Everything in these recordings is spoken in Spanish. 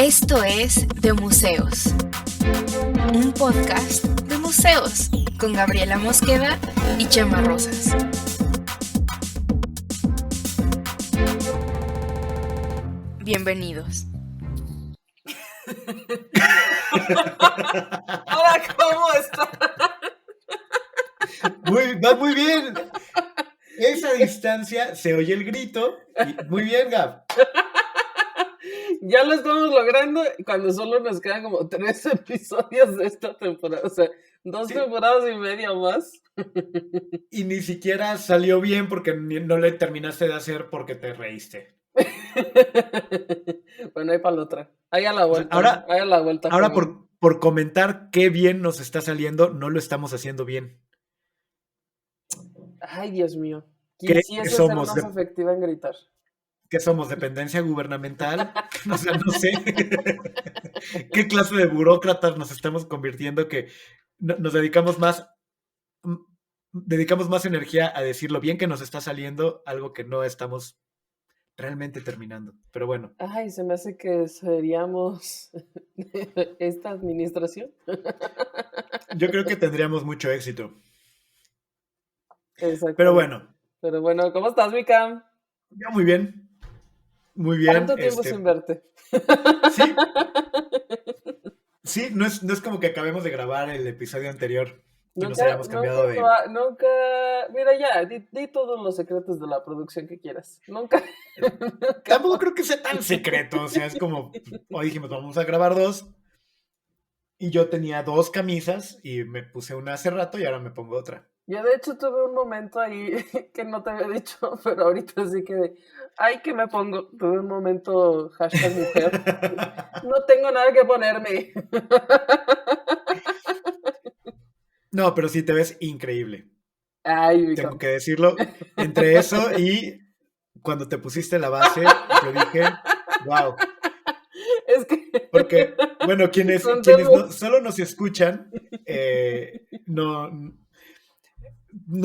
Esto es De Museos, un podcast de museos con Gabriela Mosqueda y Chema Rosas. Bienvenidos. Hola, ¿cómo estás? Va muy bien. Esa distancia se oye el grito. Muy bien, Gab. Ya lo estamos logrando cuando solo nos quedan como 3 episodios de esta temporada. O sea, 2 Sí. temporadas y media más. Y ni siquiera salió bien porque no le terminaste de hacer porque te reíste. Bueno, ahí para la otra. Ahí a la O sea, vuelta. Ahí a la vuelta. ahora joven. por comentar qué bien nos está saliendo, no lo estamos haciendo bien. Ay, Dios mío. ¿Qué Quisiese ser somos? más efectiva en gritar. ¿Qué somos? ¿Dependencia gubernamental? O sea, no sé. ¿Qué clase de burócratas nos estamos convirtiendo que nos dedicamos más energía a decir lo bien que nos está saliendo, algo que no estamos realmente terminando? Pero bueno. Ay, se me hace que seríamos esta administración. Yo creo que tendríamos mucho éxito. Exacto. Pero bueno. Pero bueno, ¿cómo estás, Micam? Yo muy bien. Muy bien. ¿Cuánto tiempo sin verte? Sí. Sí, no es como que acabemos de grabar el episodio anterior y nos hayamos cambiado de... Nunca, mira ya, di todos los secretos de la producción que quieras. Nunca. Tampoco creo que sea tan secreto, o sea, es como, hoy dijimos, vamos a grabar 2, y yo tenía 2 camisas y me puse una hace rato y ahora me pongo otra. Yo de hecho tuve un momento ahí que no te había dicho, pero ahorita sí que, ay, que me pongo, tuve un momento #mujer, no tengo nada que ponerme. No, pero sí te ves increíble. Ay, tengo que decirlo. Entre eso y cuando te pusiste la base, yo dije, wow. Es que... Porque, bueno, quienes solo nos escuchan, no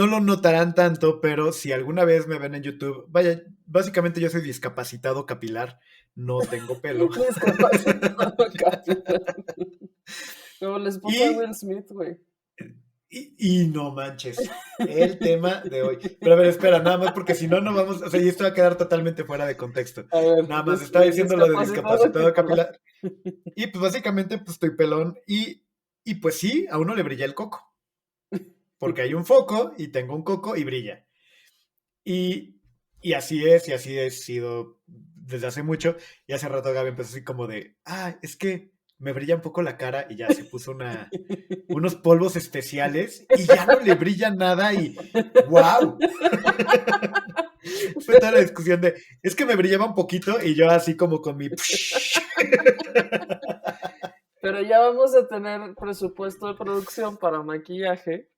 lo notarán tanto, pero si alguna vez me ven en YouTube, vaya, básicamente yo soy discapacitado capilar, no tengo pelo. Discapacitado capilar. Como la esposa de Will Smith, güey. Y no manches, el tema de hoy. Pero a ver, espera, nada más, porque si no, no vamos, o sea, y esto va a quedar totalmente fuera de contexto. A ver, nada más estaba diciendo lo de discapacitado capilar. capilar. Y pues básicamente, pues estoy pelón y pues sí, a uno le brilla el coco. Porque hay un foco y tengo un coco y brilla. Y así es, y así he sido desde hace mucho. Y hace rato Gaby empezó así como de, es que me brilla un poco la cara, y ya se puso unos polvos especiales y ya no le brilla nada y ¡wow! Fue toda la discusión de, es que me brillaba un poquito y yo así como con mi... Pero ya vamos a tener presupuesto de producción para maquillaje.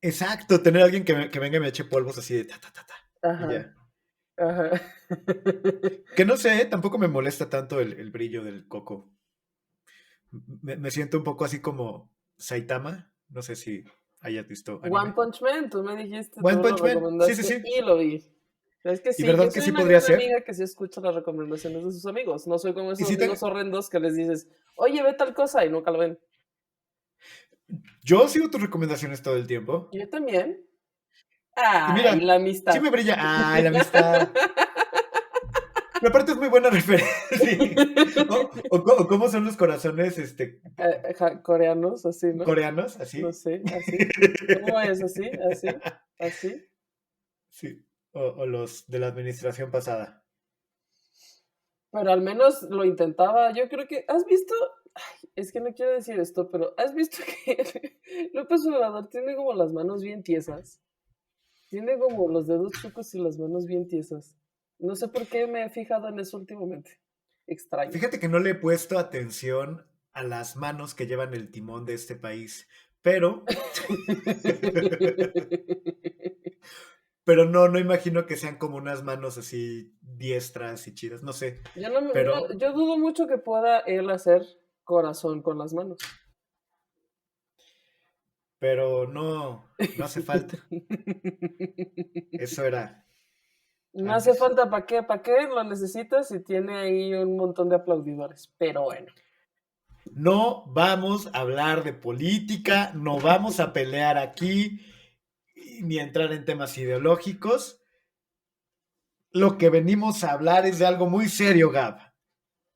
Exacto, tener a alguien que venga y me eche polvos así de ta, ta, ta, ta. Ajá. Y ya. Ajá. Que no sé, tampoco me molesta tanto el brillo del coco. Me siento un poco así como Saitama. No sé si hayas visto anime. One Punch Man, tú me dijiste, One tú Punch lo Man, recomendaste sí. y lo vi. Es que sí, ¿Y verdad yo que soy sí una podría gran ser? amiga que sí escucha las recomendaciones de sus amigos. No soy como esos sí amigos horrendos que les dices, oye, ve tal cosa y nunca lo ven. Yo sigo tus recomendaciones todo el tiempo. Yo también. Y mira, La amistad. sí me brilla. La amistad. Pero aparte es muy buena referencia. O cómo son los corazones Coreanos, así, ¿no? coreanos, así. No sé, así. ¿Cómo es? ¿Así? ¿Así? Sí. O los de la administración pasada. Pero al menos lo intentaba. Yo creo que, ¿has visto? Ay, es que no quiero decir esto, pero ¿has visto que López Obrador tiene como las manos bien tiesas? Tiene como los dedos chuecos y las manos bien tiesas. No sé por qué me he fijado en eso últimamente. Extraño. Fíjate que no le he puesto atención a las manos que llevan el timón de este país, pero pero no imagino que sean como unas manos así diestras y chidas, no sé. Yo dudo mucho que pueda él hacer corazón con las manos. Pero no hace falta. Eso era No hace antes. falta, ¿para qué? ¿Para qué lo necesitas? Y tiene ahí un montón de aplaudidores. Pero bueno. No vamos a hablar de política, no vamos a pelear aquí, ni entrar en temas ideológicos. Lo que venimos a hablar es de algo muy serio, Gab.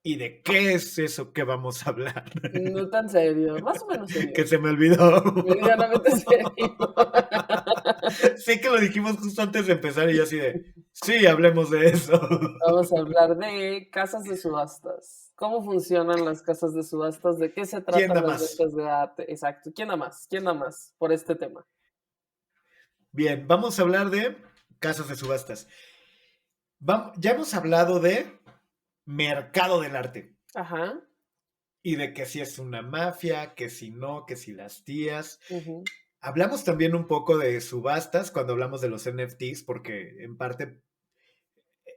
¿Y de qué es eso que vamos a hablar? No tan serio, más o menos serio. Que se me olvidó. Medianamente serio. Sé que lo dijimos justo antes de empezar y yo así de, sí, hablemos de eso. Vamos a hablar de casas de subastas. ¿Cómo funcionan las casas de subastas? ¿De qué se ¿Quién tratan da las más? ventas de arte? Exacto. ¿Quién da más? ¿Quién da más por este tema? Bien, vamos a hablar de casas de subastas. Ya hemos hablado de mercado del arte Ajá. y de que si es una mafia, que si no, que si las tías. Ujú. Hablamos también un poco de subastas cuando hablamos de los NFTs, porque en parte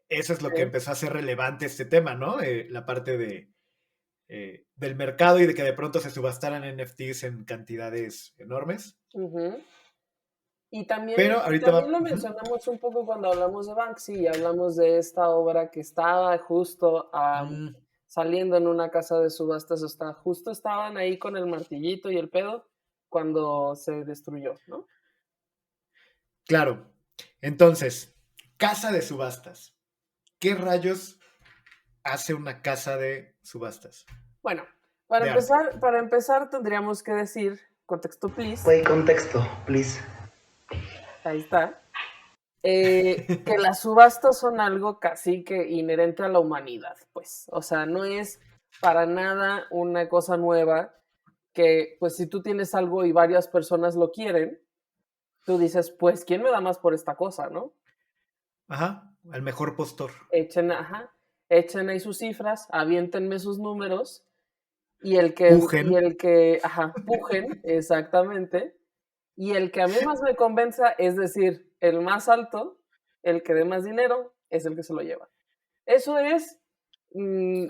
eso es lo que Sí. empezó a hacer relevante este tema, ¿no? La parte del mercado y de que de pronto se subastaran NFTs en cantidades enormes. Ujú. Y también, Pero ahorita también lo ujú. mencionamos un poco cuando hablamos de Banksy y hablamos de esta obra que estaba justo saliendo en una casa de subastas, justo estaban ahí con el martillito y el pedo cuando se destruyó, ¿no? Claro. Entonces, casa de subastas. ¿Qué rayos hace una casa de subastas? Bueno, De arte. para empezar tendríamos que decir, contexto please, Güey, contexto, please. ahí está, que las subastas son algo casi que inherente a la humanidad, pues, o sea, no es para nada una cosa nueva que, pues, si tú tienes algo y varias personas lo quieren, tú dices, pues, ¿quién me da más por esta cosa, no? Ajá, al mejor postor. Echen ahí sus cifras, aviéntenme sus números Pujen. pujen, exactamente, y el que a mí más me convenza, es decir, el más alto, el que dé más dinero, es el que se lo lleva. Eso es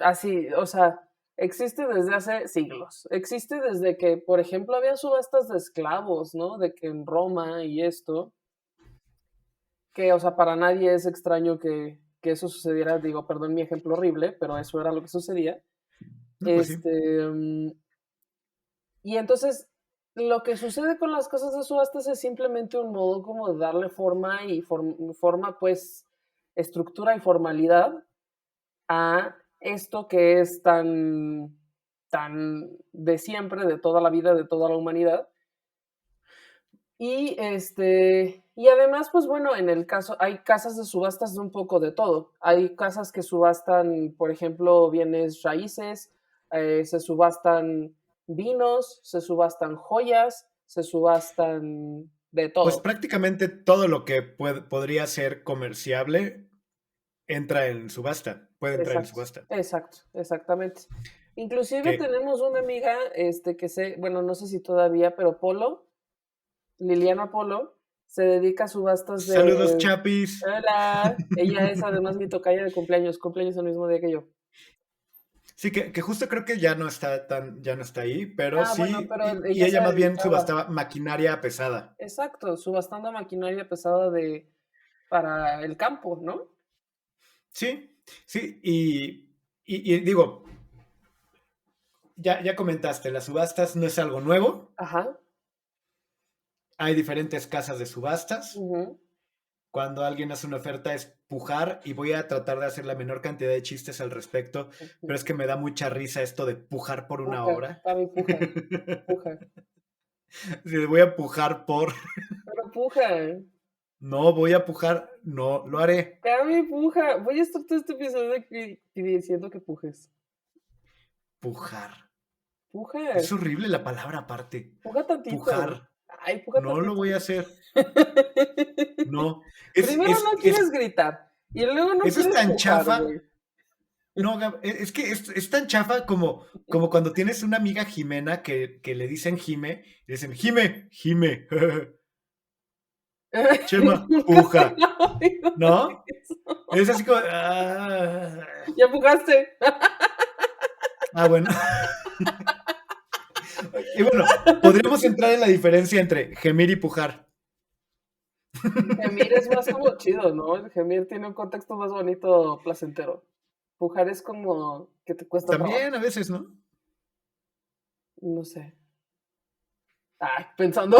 así, o sea, existe desde hace siglos. Existe desde que, por ejemplo, había subastas de esclavos, ¿no? De que en Roma y esto, que, o sea, para nadie es extraño que eso sucediera. Digo, perdón mi ejemplo horrible, pero eso era lo que sucedía. No, pues sí. Y entonces, lo que sucede con las casas de subastas es simplemente un modo como de darle forma y forma, pues, estructura y formalidad a esto que es tan de siempre, de toda la vida, de toda la humanidad. Y además, pues bueno, en el caso, hay casas de subastas de un poco de todo. Hay casas que subastan, por ejemplo, bienes raíces, se subastan vinos, se subastan joyas, se subastan de Pues todo. prácticamente todo lo que podría ser comerciable entra en subasta. Puede entrar en Exacto, subasta. exactamente. Inclusive Que tenemos una amiga, que bueno, no sé si todavía, pero Liliana Polo, se dedica a subastas de... saludos, chapis. Hola, ella es además mi tocaya de cumpleaños el mismo día que yo. Sí, que justo creo que ya no está ahí, pero Bueno, sí, pero y ella se ella más bien dedicaba, subastaba maquinaria pesada. exacto, subastando maquinaria pesada para el campo, ¿no? Sí, sí, y digo, ya comentaste, las subastas no es algo nuevo. Ajá. Hay diferentes casas de subastas. Ujú. Cuando alguien hace una oferta es pujar y voy a tratar de hacer la menor cantidad de chistes al respecto, pero es que me da mucha risa esto de pujar por una Puja, obra. Gaby, puja, puja. Sí, voy a pujar por... Pero puja, No, voy a pujar, no, lo haré. Gaby, puja. Voy a estar todo este episodio diciendo que pujes. Pujar. Puja, Es horrible la palabra aparte. puja tantito. Pujar. Ay, puja No lo tantito. voy a hacer. No. Primero no quieres gritar y luego no eso es quieres tan pujar, chafa. güey. No, es que es tan chafa como cuando tienes una amiga Jimena que le dicen Jime, y dicen Jime, Jime. Chema, puja. ¿No? Es así como. Ya pujaste. Bueno. Y bueno, podríamos entrar en la diferencia entre gemir y pujar. Gemir es más como chido, ¿no? El gemir tiene un contexto más bonito, placentero. Pujar es como que te cuesta trabajo. También a veces, ¿no? No sé. Ay, pensando.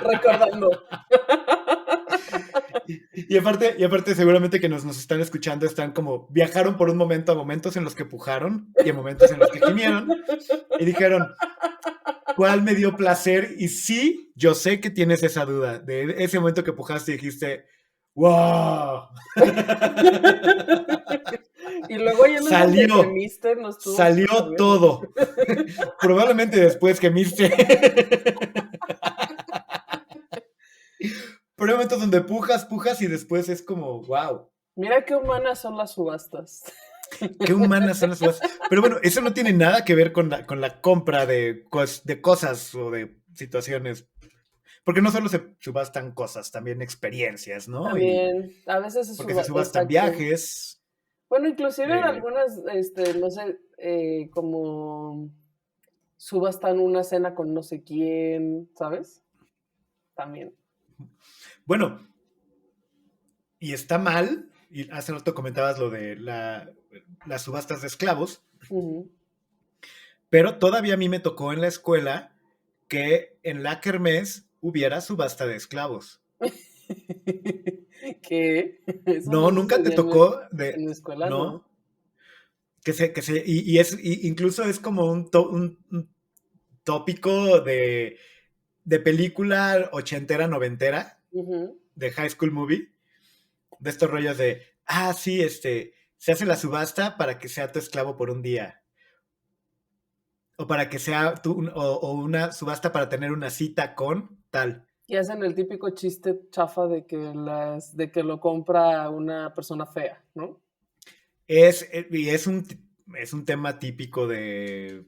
Recordando. Y aparte seguramente que nos están escuchando están como, viajaron por un momento a momentos en los que pujaron y a momentos en los que gimieron y dijeron, ¿cuál me dio placer? Y sí, yo sé que tienes esa duda, de ese momento que pujaste y dijiste, ¡wow! Y luego ya en el donde Salió, gemiste, no estuvo súper salió bien, ¿no? todo. Probablemente después gemiste. Pero hay momentos donde pujas y después es como, wow. Mira qué humanas son las subastas. Qué humanas son las subastas. Pero bueno, eso no tiene nada que ver con la compra de cosas o de situaciones. Porque no solo se subastan cosas, también experiencias, ¿no? Y También, a veces se porque se subastan exacto. viajes. Bueno, inclusive en eh, algunas, no sé, como subastan una cena con no sé quién, ¿sabes? También. bueno, y está mal, y hace rato comentabas lo de las subastas de esclavos, Ujú. pero todavía a mí me tocó en la escuela que en la kermés hubiera subasta de esclavos. ¿Qué? Eso No, no nunca te sucedía tocó en de, la escuela, ¿no? no, y incluso es como un tópico de película ochentera, noventera, Ujú. de High School Movie, de estos rollos de, sí, se hace la subasta para que sea tu esclavo por un día, o para que sea o una subasta para tener una cita con tal. Y hacen el típico chiste chafa de que lo compra una persona fea, ¿no? Y es un tema típico de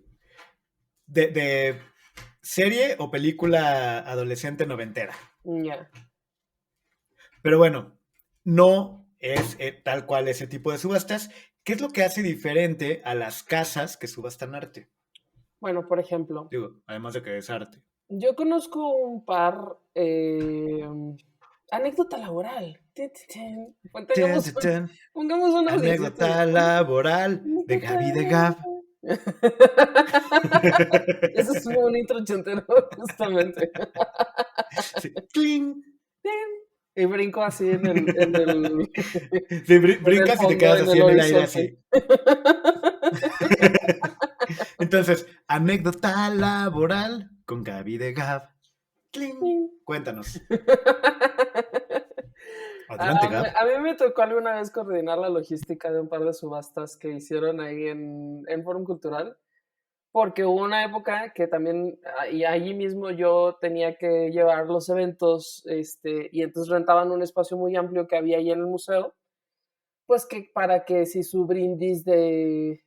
serie o película adolescente noventera. Ya. Pero bueno, no es tal cual ese tipo de subastas. ¿Qué es lo que hace diferente a las casas que subastan arte? Bueno, por ejemplo, Digo, además de que es arte. yo conozco un par, anécdota laboral. Tin, tin, tin. Pues Ten, tengamos ten, ten. pongamos un audiocito Anécdota laboral de anécdota Gaby de Gab. laboral. Eso es un intro ochentero, justamente. Sí. ¡Cling! Y brinco así Sí, en el brincas y te fondo, quedas en así el en el aire horizonte. así. Entonces, anécdota laboral con Gaby de Gab. ¡Cling! Cuéntanos. Adelante, Gab. A mí me tocó alguna vez coordinar la logística de un par de subastas que hicieron ahí en Fórum Cultural, porque hubo una época que también, y allí mismo yo tenía que llevar los eventos, y entonces rentaban un espacio muy amplio que había ahí en el museo, pues que para que si su brindis que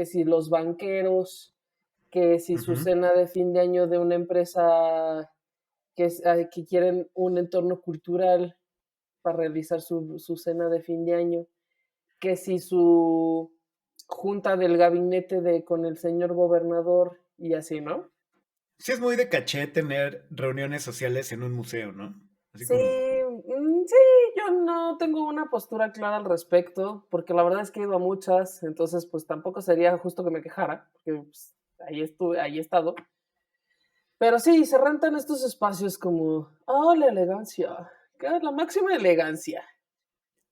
si los banqueros, que si su Ujú. cena de fin de año de una empresa que quieren un entorno cultural para realizar su cena de fin de año, que si su junta del gabinete con el señor gobernador y así, ¿no? Sí, es muy de caché tener reuniones sociales en un museo, ¿no? Así Sí, como, sí, yo no tengo una postura clara al respecto, porque la verdad es que he ido a muchas, entonces pues tampoco sería justo que me quejara, porque pues, ahí estuve, ahí he estado. Pero sí, se rentan estos espacios como, la elegancia, que es la máxima elegancia.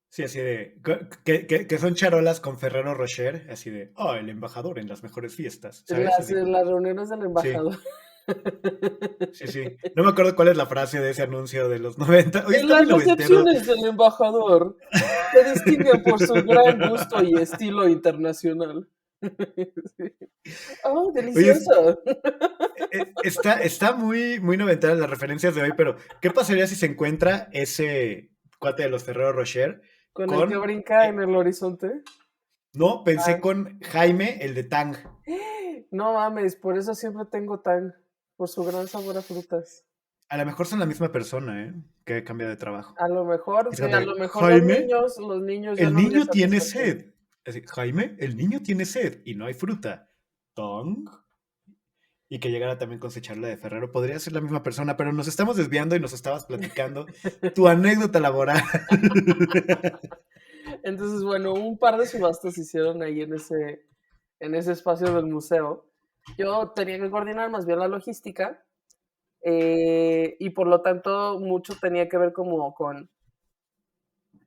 sí, así de, que son charolas con Ferrero Rocher, así de, el embajador en las mejores fiestas, ¿sabes? Así como, Las reuniones del sí, embajador. sí, sí. No me acuerdo cuál es la frase de ese anuncio de los 90. Hoy En está muy las noventero. recepciones del embajador se distinguen por su gran gusto y estilo internacional. ¡Oh, Oye, delicioso! está muy, muy noventera las referencias de hoy, pero ¿qué pasaría si se encuentra ese cuate de los Ferrero Rocher Con el que con, brinca en el horizonte. no, pensé Ah, con Jaime, el de Tang. no mames, por eso siempre tengo tan, por su gran sabor a frutas. A lo mejor son la misma persona, ¿eh? Que cambia de trabajo. A lo mejor, Es sí, como a lo de, mejor Jaime, los niños ya el no le niño tiene satisfacen. sed. Así, Jaime, el niño tiene sed y no hay fruta. Tang. y que llegara también con su charla de Ferrero. Podría ser la misma persona, pero nos estamos desviando y nos estabas platicando tu anécdota laboral. Entonces, bueno, un par de subastas se hicieron ahí en ese espacio del museo. Yo tenía que coordinar más bien la logística y por lo tanto mucho tenía que ver como con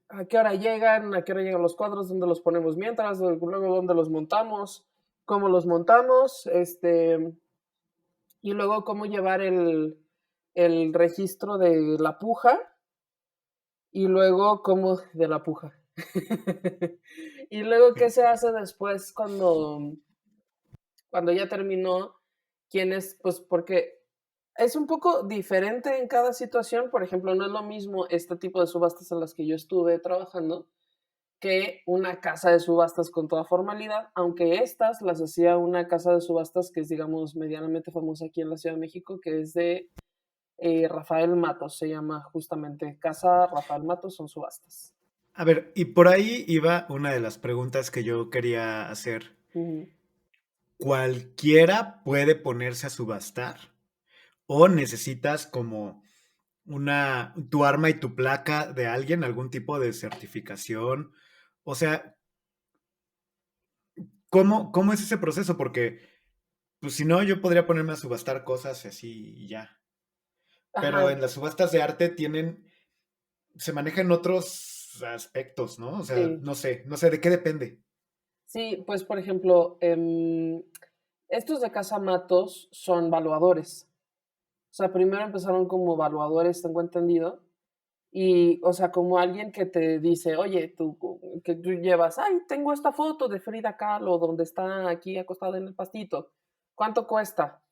a qué hora llegan los cuadros, dónde los ponemos mientras, luego dónde los montamos, cómo los montamos, y luego cómo llevar el registro de la puja y luego cómo de la puja. Y luego qué se hace después cuando ya terminó, quién es, pues porque es un poco diferente en cada situación. Por ejemplo, no es lo mismo este tipo de subastas en las que yo estuve trabajando que una casa de subastas con toda formalidad, aunque estas las hacía una casa de subastas que es, digamos, medianamente famosa aquí en la Ciudad de México, que es de Rafael Matos, se llama justamente Casa Rafael Matos, son subastas. A ver, y por ahí iba una de las preguntas que yo quería hacer. Ujú. ¿Cualquiera puede ponerse a subastar? ¿O necesitas como tu arma y tu placa de alguien, algún tipo de certificación? O sea, ¿cómo es ese proceso? Porque, pues si no, yo podría ponerme a subastar cosas así y ya. Pero Ajá, en las subastas de arte se manejan otros aspectos, ¿no? O sea, sí. no sé, ¿de qué depende? Sí, pues por ejemplo, estos de Casa Matos son valuadores. O sea, primero empezaron como valuadores, tengo entendido. Y, o sea, como alguien que te dice, oye, que tú llevas, ay, tengo esta foto de Frida Kahlo donde está aquí acostada en el pastito. ¿Cuánto cuesta?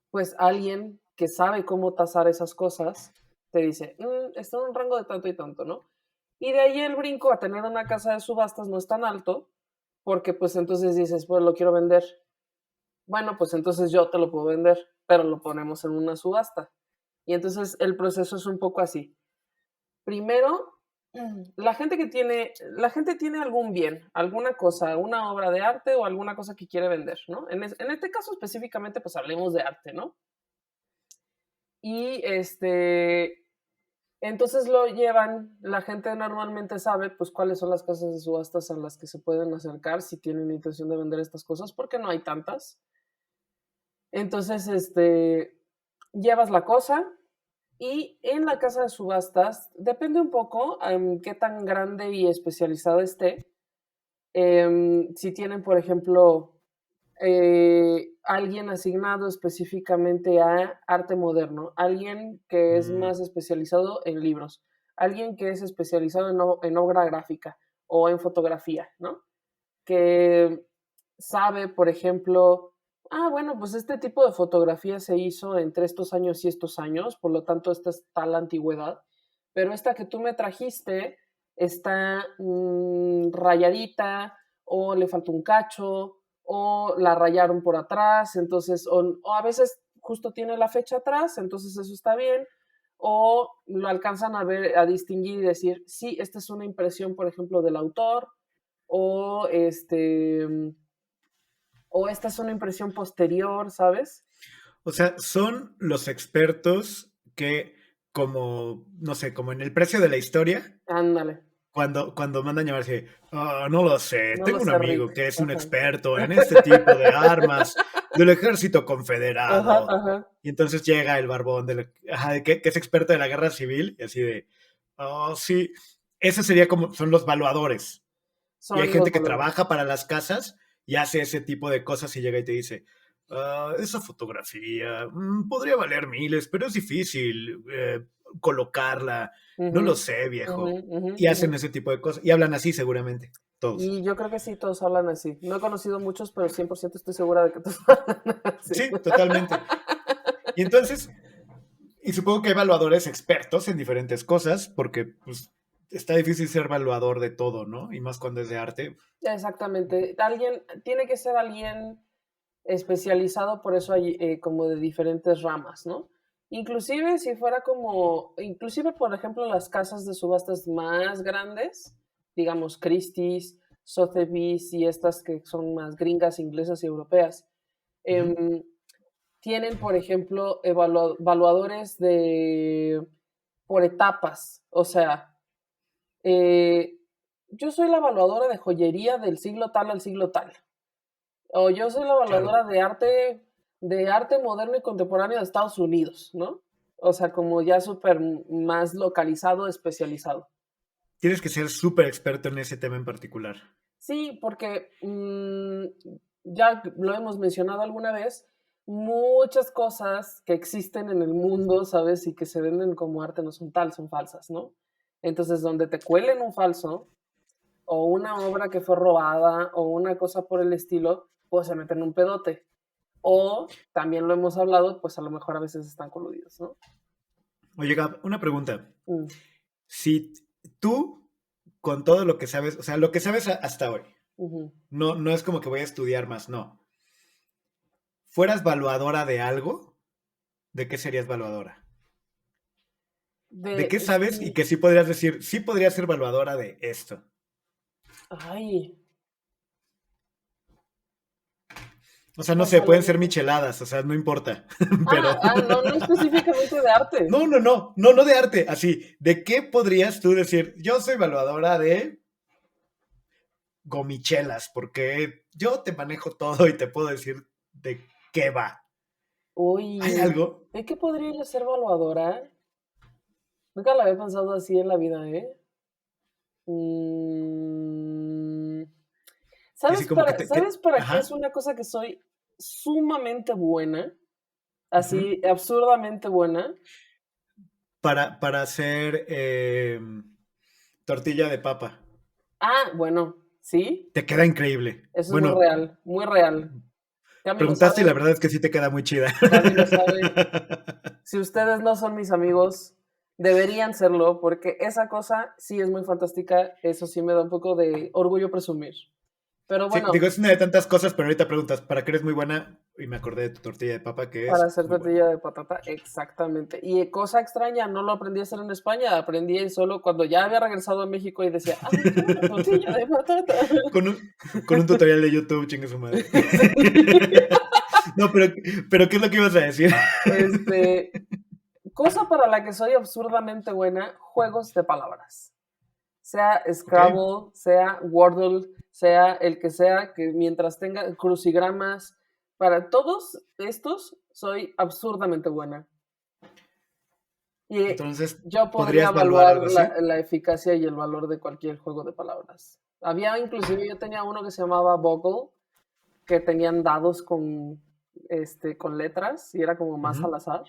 Pues alguien que sabe cómo tasar esas cosas te dice, está en un rango de tanto y tanto, ¿no? Y de ahí el brinco a tener una casa de subastas no es tan alto, porque pues entonces dices, pues lo quiero vender. Bueno, pues entonces yo te lo puedo vender, pero lo ponemos en una subasta. Y entonces el proceso es un poco así. Primero, la gente tiene algún bien, alguna cosa, una obra de arte o alguna cosa que quiere vender, ¿no? En este caso específicamente, pues hablemos de arte, ¿no? Y entonces lo llevan, la gente normalmente sabe, pues, cuáles son las casas de subastas a las que se pueden acercar si tienen intención de vender estas cosas, porque no hay tantas. Entonces, llevas la cosa, y en la casa de subastas, depende un poco qué tan grande y especializada esté. Si tienen, por ejemplo, alguien asignado específicamente a arte moderno, alguien que es Mm, más especializado en libros, alguien que es especializado en obra gráfica o en fotografía, ¿no? Que sabe, por ejemplo, bueno, pues este tipo de fotografía se hizo entre estos años y estos años, por lo tanto, esta es tal antigüedad, pero esta que tú me trajiste está rayadita o le falta un cacho o la rayaron por atrás, entonces, o a veces justo tiene la fecha atrás, entonces eso está bien, o lo alcanzan a ver, a distinguir y decir, sí, esta es una impresión, por ejemplo, del autor, o o esta es una impresión posterior, ¿sabes? O sea, son los expertos que, como, no sé, como en el precio de la historia, Ándale, cuando mandan llamarse, "Ah, no lo sé, no lo tengo un sé, amigo Rick. que es un Ajá. experto en este tipo de armas del ejército Ajá, confederado". ajá. Y entonces llega el barbón que es experto de la guerra civil, y así de, oh, sí, ese sería como, son los valuadores. Y hay Son los gente que valores. trabaja para las casas y hace ese tipo de cosas y llega y te dice, esa fotografía podría valer miles, pero es difícil colocarla, no lo Ujú, sé, ujú, viejo. ujú, Y ujú. hacen ese tipo de cosas y hablan así seguramente, todos. Y yo creo que sí, todos hablan así. No he conocido muchos, pero 100% estoy segura de que todos hablan así. Sí, totalmente. Y entonces, y supongo que hay evaluadores expertos en diferentes cosas, porque pues está difícil ser evaluador de todo, ¿no? Y más cuando es de arte. Exactamente. Tiene que ser alguien especializado, por eso hay como de diferentes ramas, ¿no? Inclusive si fuera inclusive por ejemplo las casas de subastas más grandes, digamos Christie's, Sotheby's y estas que son más gringas, inglesas y europeas, Ujú. em, tienen, por ejemplo, evaluadores por etapas. O sea, yo soy la evaluadora de joyería del siglo tal al siglo tal. O yo soy la evaluadora de arte moderno y contemporáneo de Estados Unidos, ¿no? O sea, como ya súper más localizado, especializado. Tienes que ser súper experto en ese tema en particular. Sí, porque ya lo hemos mencionado alguna vez, muchas cosas que existen en el mundo, ¿sabes? Y que se venden como arte no son tal, son falsas, ¿no? Entonces, donde te cuelen un falso, o una obra que fue robada, o una cosa por el estilo, pues se meten en un pedote. O, también lo hemos hablado, pues a lo mejor a veces están coludidos, ¿no? Oye, Gab, una pregunta. Mm, Si tú, con todo lo que sabes, o sea, lo que sabes hasta hoy, ujú. no es como que voy a estudiar más, no. ¿Fueras evaluadora de algo? ¿De qué serías evaluadora? ¿De qué sabes y Sí. que sí podrías decir, sí podría ser evaluadora de esto? Ay, O sea, no pues sé, a lo pueden ser mejor. micheladas, o sea, no importa, pero... No específicamente de arte. No de arte, así. ¿De qué podrías tú decir, yo soy evaluadora de gomichelas? Porque yo te manejo todo y te puedo decir de qué va. ¿Hay Uy, algo? ¿de qué podría yo ser evaluadora? Nunca lo había pensado así en la vida, ¿eh? Mm, Y así como que te... ¿sabes para qué es ajá. una cosa que soy sumamente buena? Ujú. Así, absurdamente buena. Para hacer tortilla de papa. Bueno, sí, Te queda increíble. eso es muy Bueno, real, muy real. Cami lo preguntaste y la sabe, verdad es que sí te queda muy chida. Cami lo sabe. Si ustedes no son mis amigos, deberían serlo, porque esa cosa sí es muy fantástica. Eso sí me da un poco de orgullo presumir. Pero Sí, bueno, digo, es una de tantas cosas, pero ahorita preguntas, ¿para qué eres muy buena? Y me acordé de tu tortilla de papa, que para es hacer muy buena. tortilla de patata, exactamente. Y cosa extraña, no lo aprendí a hacer en España, aprendí solo cuando ya había regresado a México y decía, ¡ay, qué buena tortilla de patata! Con un tutorial de YouTube, chingue su madre. Sí. No, pero ¿qué es lo que ibas a decir? Este, cosa para la que soy absurdamente buena, juegos de palabras. Sea Ok, Scrabble, sea Wordle, sea el que sea, que mientras tenga crucigramas, para todos estos soy absurdamente buena. Y entonces, yo podría ¿podrías evaluar evaluar algo así? la eficacia y el valor de cualquier juego de palabras. Había inclusive, yo tenía uno que se llamaba Boggle, que tenían dados con letras y era como más Ujú. al azar.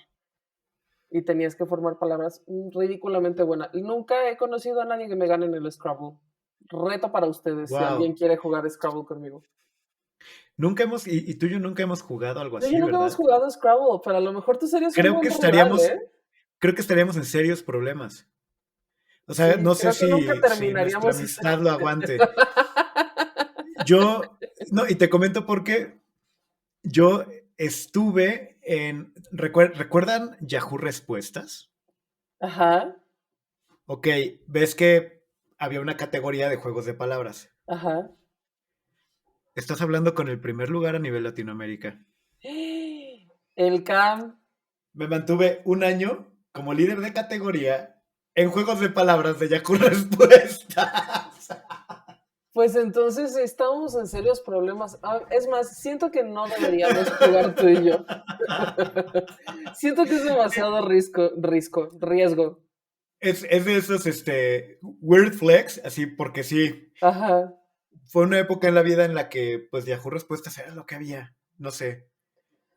Y tenías que formar palabras ridículamente buenas. Nunca he conocido a nadie que me gane en el Scrabble. Reto para ustedes si alguien Wow. quiere jugar Scrabble conmigo. Nunca hemos, y tú y yo nunca hemos jugado algo Tú y yo así, nunca hemos ¿verdad? jugado Scrabble, pero a lo mejor tú serías un Creo que buen rival, estaríamos, ¿eh? creo que estaríamos en serios problemas. O sea, Sí, no sé creo que nunca si nuestra terminaríamos ese. amistad lo aguante. Yo, no, y te comento porque yo estuve en, ¿recuerdan Yahoo Respuestas? Ajá, Ok, ves que había una categoría de juegos de palabras. ajá. Estás hablando con el primer lugar a nivel Latinoamérica. El Cam, Me mantuve un año como líder de categoría en juegos de palabras de Yahoo Respuestas. pues entonces estamos en serios problemas. Es más, siento que no deberíamos jugar tú y yo. Siento que es demasiado riesgo. Es de esos weird flex, así porque sí, Ajá. fue una época en la vida en la que pues Yahoo Respuestas era lo que había, no sé,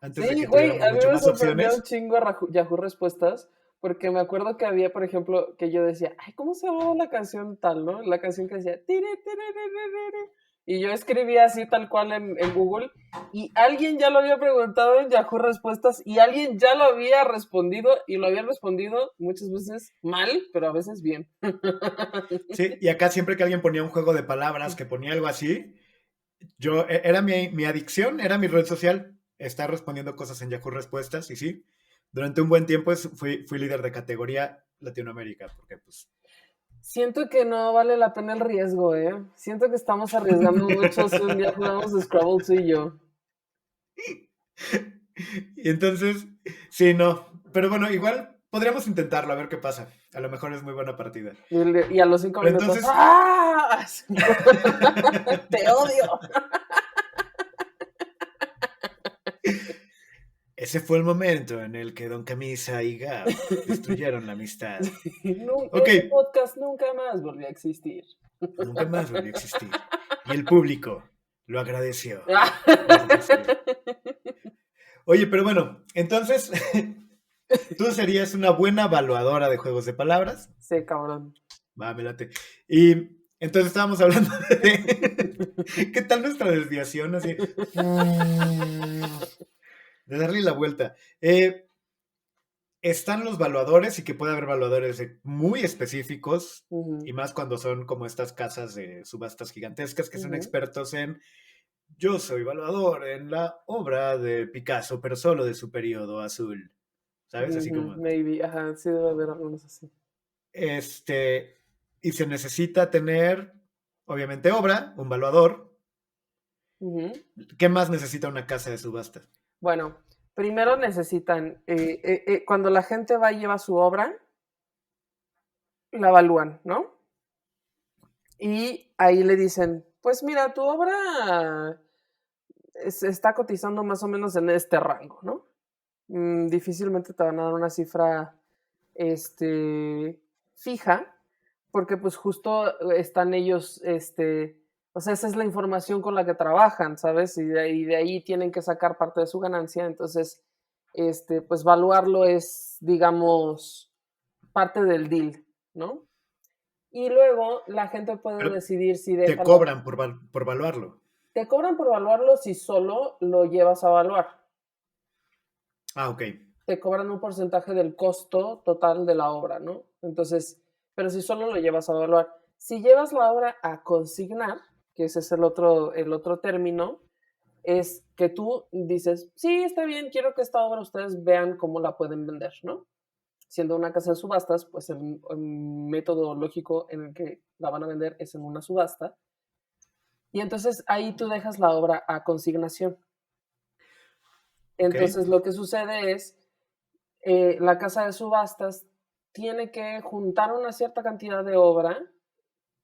antes de Sí, que güey, tuviéramos a mí mucho me más sorprendió un opciones. chingo Yahoo Respuestas, porque me acuerdo que había, por ejemplo, que yo decía, ay, ¿cómo se llamaba la canción tal, no? La canción que decía, tire, tire, tire, tire. Y yo escribía así tal cual en Google, y alguien ya lo había preguntado en Yahoo Respuestas, y alguien ya lo había respondido, y lo había respondido muchas veces mal, pero a veces bien. Sí, y acá siempre que alguien ponía un juego de palabras, que ponía algo así, era mi adicción, era mi red social, estar respondiendo cosas en Yahoo Respuestas, y sí, durante un buen tiempo fui líder de categoría Latinoamérica, porque pues... Siento que no vale la pena el riesgo, ¿eh? Siento que estamos arriesgando mucho si un día jugamos Scrabble tú y yo. Y entonces, sí, no. Pero bueno, igual podríamos intentarlo, a ver qué pasa. A lo mejor es muy buena partida. Y a los 5 Pero minutos, entonces, ¡ah! ¡Te odio! ese fue el momento en el que Don Camisa y Gab destruyeron la amistad. Ok, Ese podcast nunca más volvió a existir. nunca más volvió a existir. Y el público lo agradeció. Claro que sí. Oye, pero bueno, entonces, tú serías una buena evaluadora de juegos de palabras. Sí, cabrón. Va, me late. Y entonces estábamos hablando de... ¿Qué tal nuestra desviación? Así. De darle la vuelta. Están los valuadores y que puede haber valuadores muy específicos Ujú, y más cuando son como estas casas de subastas gigantescas que son ujú. expertos en yo soy valuador en la obra de Picasso, pero solo de su periodo azul. ¿Sabes? Así Ujú, como maybe, ajá, sí debe haber algunos así. y se necesita tener obviamente obra, un valuador. Ujú. ¿Qué más necesita una casa de subastas? Bueno, primero necesitan, cuando la gente va y lleva su obra, la evalúan, ¿no? Y ahí le dicen, pues mira, tu obra se está cotizando más o menos en este rango, ¿no? Difícilmente te van a dar una cifra este, fija, porque pues justo están ellos, o sea, esa es la información con la que trabajan, ¿sabes? Y de ahí tienen que sacar parte de su ganancia, entonces, pues valuarlo es, digamos, parte del deal, ¿no? Y luego la gente puede Pero decidir si te deja la... cobran por valuarlo. Te cobran por evaluarlo si solo lo llevas a evaluar. Ah, ok. Te cobran un porcentaje del costo total de la obra, ¿no? Entonces, pero si solo lo llevas a evaluar. Si llevas la obra a consignar, que ese es el otro término, es que tú dices, sí, está bien, quiero que esta obra ustedes vean cómo la pueden vender, ¿no? Siendo una casa de subastas, pues el método lógico en el que la van a vender es en una subasta. Y entonces ahí tú dejas la obra a consignación. Ok. Entonces lo que sucede es, la casa de subastas tiene que juntar una cierta cantidad de obra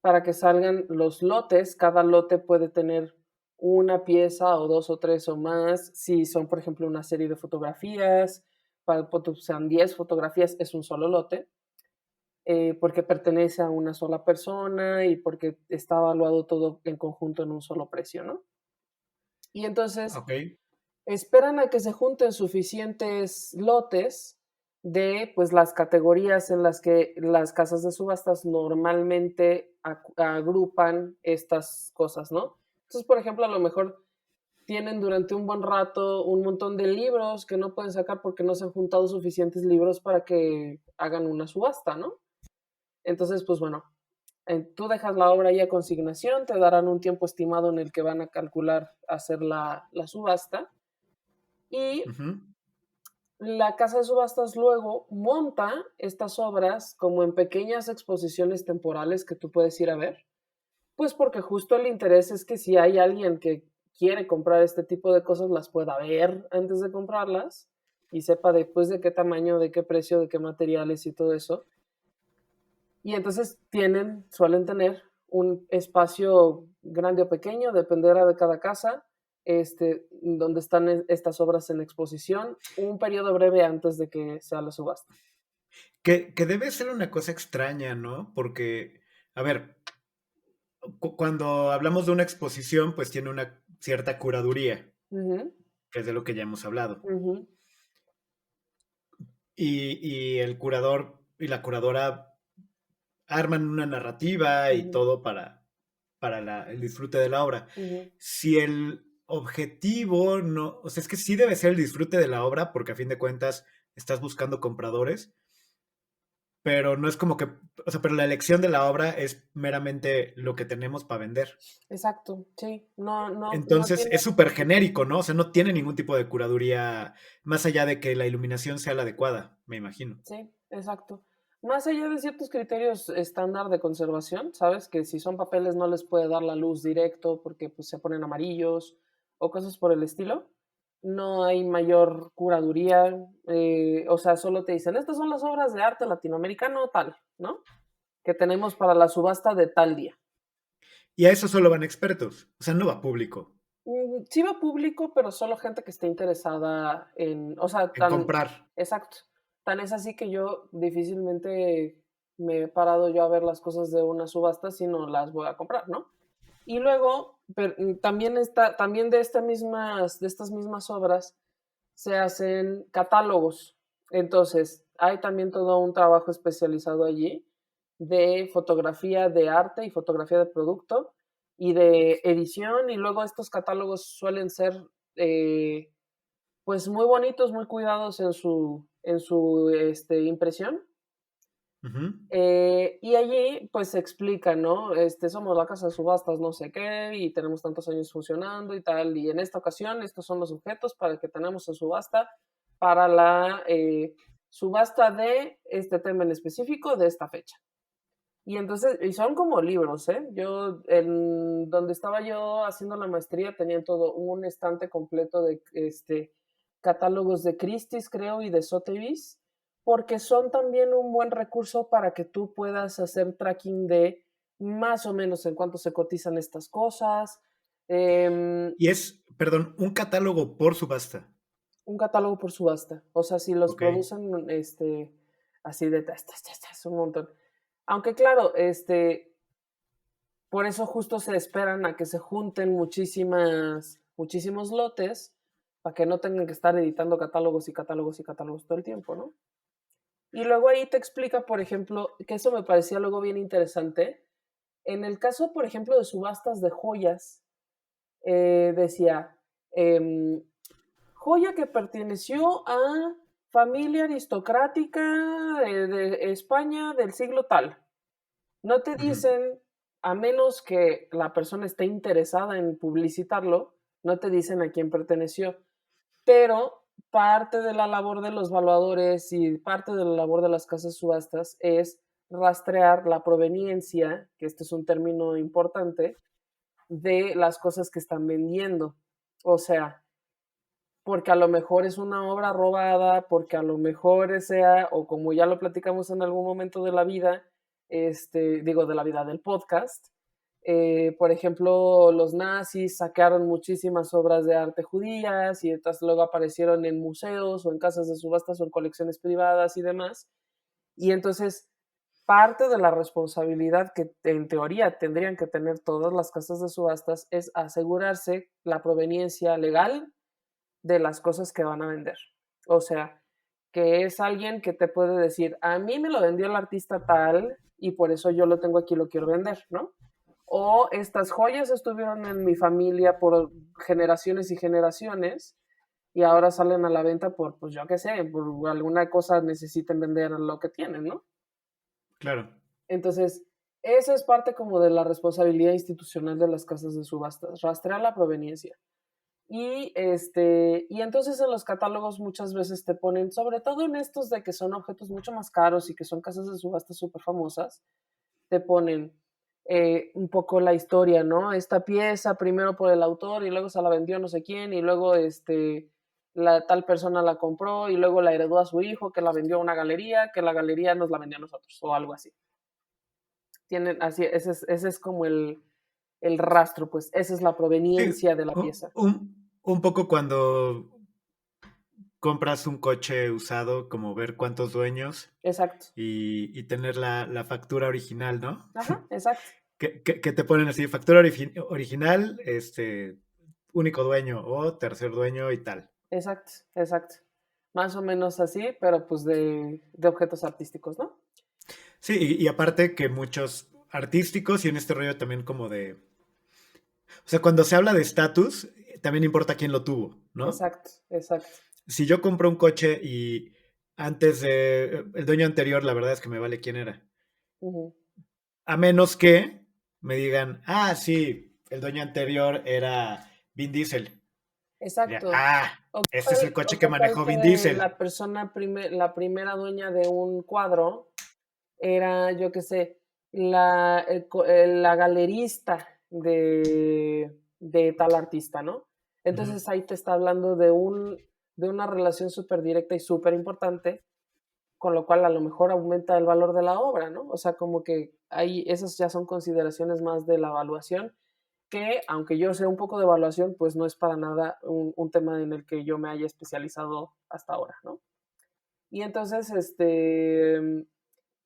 para que salgan los lotes. Cada lote puede tener una pieza o dos o tres o más. Si son, por ejemplo, una serie de fotografías, para sean 10 fotografías, es un solo lote, porque pertenece a una sola persona y porque está evaluado todo en conjunto en un solo precio, ¿no? Y entonces Ok. esperan a que se junten suficientes lotes de pues las categorías en las que las casas de subastas normalmente agrupan estas cosas, ¿no? Entonces, por ejemplo, a lo mejor tienen durante un buen rato un montón de libros que no pueden sacar porque no se han juntado suficientes libros para que hagan una subasta, ¿no? Entonces, pues bueno, tú dejas la obra ahí a consignación, te darán un tiempo estimado en el que van a calcular hacer la subasta y Ujú. la casa de subastas luego monta estas obras como en pequeñas exposiciones temporales que tú puedes ir a ver, pues porque justo el interés es que si hay alguien que quiere comprar este tipo de cosas, las pueda ver antes de comprarlas y sepa después de qué tamaño, de qué precio, de qué materiales y todo eso. Y entonces suelen tener un espacio grande o pequeño, dependerá de cada casa, donde están estas obras en exposición, un periodo breve antes de que sea la subasta. Que debe ser una cosa extraña, ¿no? Porque, a ver, cuando hablamos de una exposición, pues tiene una cierta curaduría, Ujú, que es de lo que ya hemos hablado. ujú, Y el curador y la curadora arman una narrativa y ujú, todo para el disfrute de la obra. ujú. Si el objetivo no, o sea, es que sí debe ser el disfrute de la obra, porque a fin de cuentas estás buscando compradores, pero no es como que, o sea, pero la elección de la obra es meramente lo que tenemos para vender. Exacto, sí, no, no, no Entonces tiene es súper genérico, ¿no? O sea, no tiene ningún tipo de curaduría más allá de que la iluminación sea la adecuada, me imagino. Sí, exacto. Más allá de ciertos criterios estándar de conservación, ¿sabes? Que si son papeles no les puede dar la luz directo porque pues, se ponen amarillos o cosas por el estilo. no hay mayor curaduría, o sea, solo te dicen, estas son las obras de arte latinoamericano tal, ¿no? Que tenemos para la subasta de tal día. Y a eso solo van expertos, o sea, no va público Sí va público, pero solo gente que esté interesada en, o sea, en tan, comprar. exacto, tan es así que yo difícilmente me he parado yo a ver las cosas de una subasta si no las voy a comprar, ¿no? Y luego, también también de estas mismas obras se hacen catálogos. Entonces, hay también todo un trabajo especializado allí de fotografía de arte y fotografía de producto y de edición. Y luego estos catálogos suelen ser pues muy bonitos, muy cuidados en su impresión. Ujú. Y allí pues se explica, ¿no? Somos la casa de subastas no sé qué y tenemos tantos años funcionando y tal, y en esta ocasión estos son los objetos para que tenemos en subasta para la subasta de este tema en específico de esta fecha. Y entonces, y son como libros, ¿eh? Yo, en donde estaba yo haciendo la maestría, tenían todo un estante completo de catálogos de Christie's, creo, y de Sotheby's, porque son también un buen recurso para que tú puedas hacer tracking de más o menos en cuánto se cotizan estas cosas. Y es, perdón, un catálogo por subasta. Un catálogo por subasta. O sea, si los Ok. producen así de un montón. Aunque claro, por eso justo se esperan a que se junten muchísimos lotes para que no tengan que estar editando catálogos y catálogos y catálogos todo el tiempo, ¿no? Y luego ahí te explica, por ejemplo, que eso me parecía luego bien interesante. En el caso, por ejemplo, de subastas de joyas, decía, em, joya que perteneció a familia aristocrática de España del siglo tal. No te Ujú. dicen, a menos que la persona esté interesada en publicitarlo, no te dicen a quién perteneció. Pero parte de la labor de los valuadores y parte de la labor de las casas subastas es rastrear la proveniencia, que este es un término importante, de las cosas que están vendiendo. O sea, porque a lo mejor es una obra robada, porque a lo mejor sea, o como ya lo platicamos en algún momento de la vida, digo, de la vida del podcast, por ejemplo, los nazis saquearon muchísimas obras de arte judías y estas luego aparecieron en museos o en casas de subastas o en colecciones privadas y demás. Y entonces, parte de la responsabilidad que en teoría tendrían que tener todas las casas de subastas es asegurarse la proveniencia legal de las cosas que van a vender. O sea, que es alguien que te puede decir, a mí me lo vendió el artista tal y por eso yo lo tengo aquí y lo quiero vender, ¿no? O estas joyas estuvieron en mi familia por generaciones y generaciones y ahora salen a la venta por, pues yo qué sé, por alguna cosa necesiten vender lo que tienen, ¿no? Claro. Entonces, esa es parte como de la responsabilidad institucional de las casas de subastas, rastrear la proveniencia. Y entonces en los catálogos muchas veces te ponen, sobre todo en estos de que son objetos mucho más caros y que son casas de subastas súper famosas, te ponen un poco la historia, ¿no? Esta pieza primero por el autor y luego se la vendió no sé quién y luego la tal persona la compró y luego la heredó a su hijo que la vendió a una galería, que la galería nos la vendió a nosotros o algo así. Tienen así, ese es como el rastro, pues esa es la Sí, proveniencia de la pieza. un poco cuando compras un coche usado, como ver cuántos dueños Exacto. y tener la factura original, ¿no? Ajá, exacto, Que te ponen así, factura original, único dueño o tercer dueño y tal. exacto, exacto. Más o menos así, pero pues de objetos artísticos, ¿no? Sí, y aparte que muchos artísticos y en este rollo también como de... O sea, cuando se habla de estatus, también importa quién lo tuvo, ¿no? Exacto, exacto. Si yo compro un coche y antes de... El dueño anterior, la verdad es que me vale quién era. Ujú. A menos que me digan, ah, sí, el dueño anterior era Vin Diesel. Ya, Exacto. ah, este es el O coche que qué tal manejó Vin que Diesel. la primera dueña de un cuadro era, yo qué sé, la galerista de tal artista, ¿no? Entonces ahí te está hablando de una relación súper directa y súper importante, con lo cual a lo mejor aumenta el valor de la obra, ¿no? O sea, como que ahí esas ya son consideraciones más de la evaluación, que aunque yo sé un poco de evaluación, pues no es para nada un tema en el que yo me haya especializado hasta ahora, ¿no? Y entonces,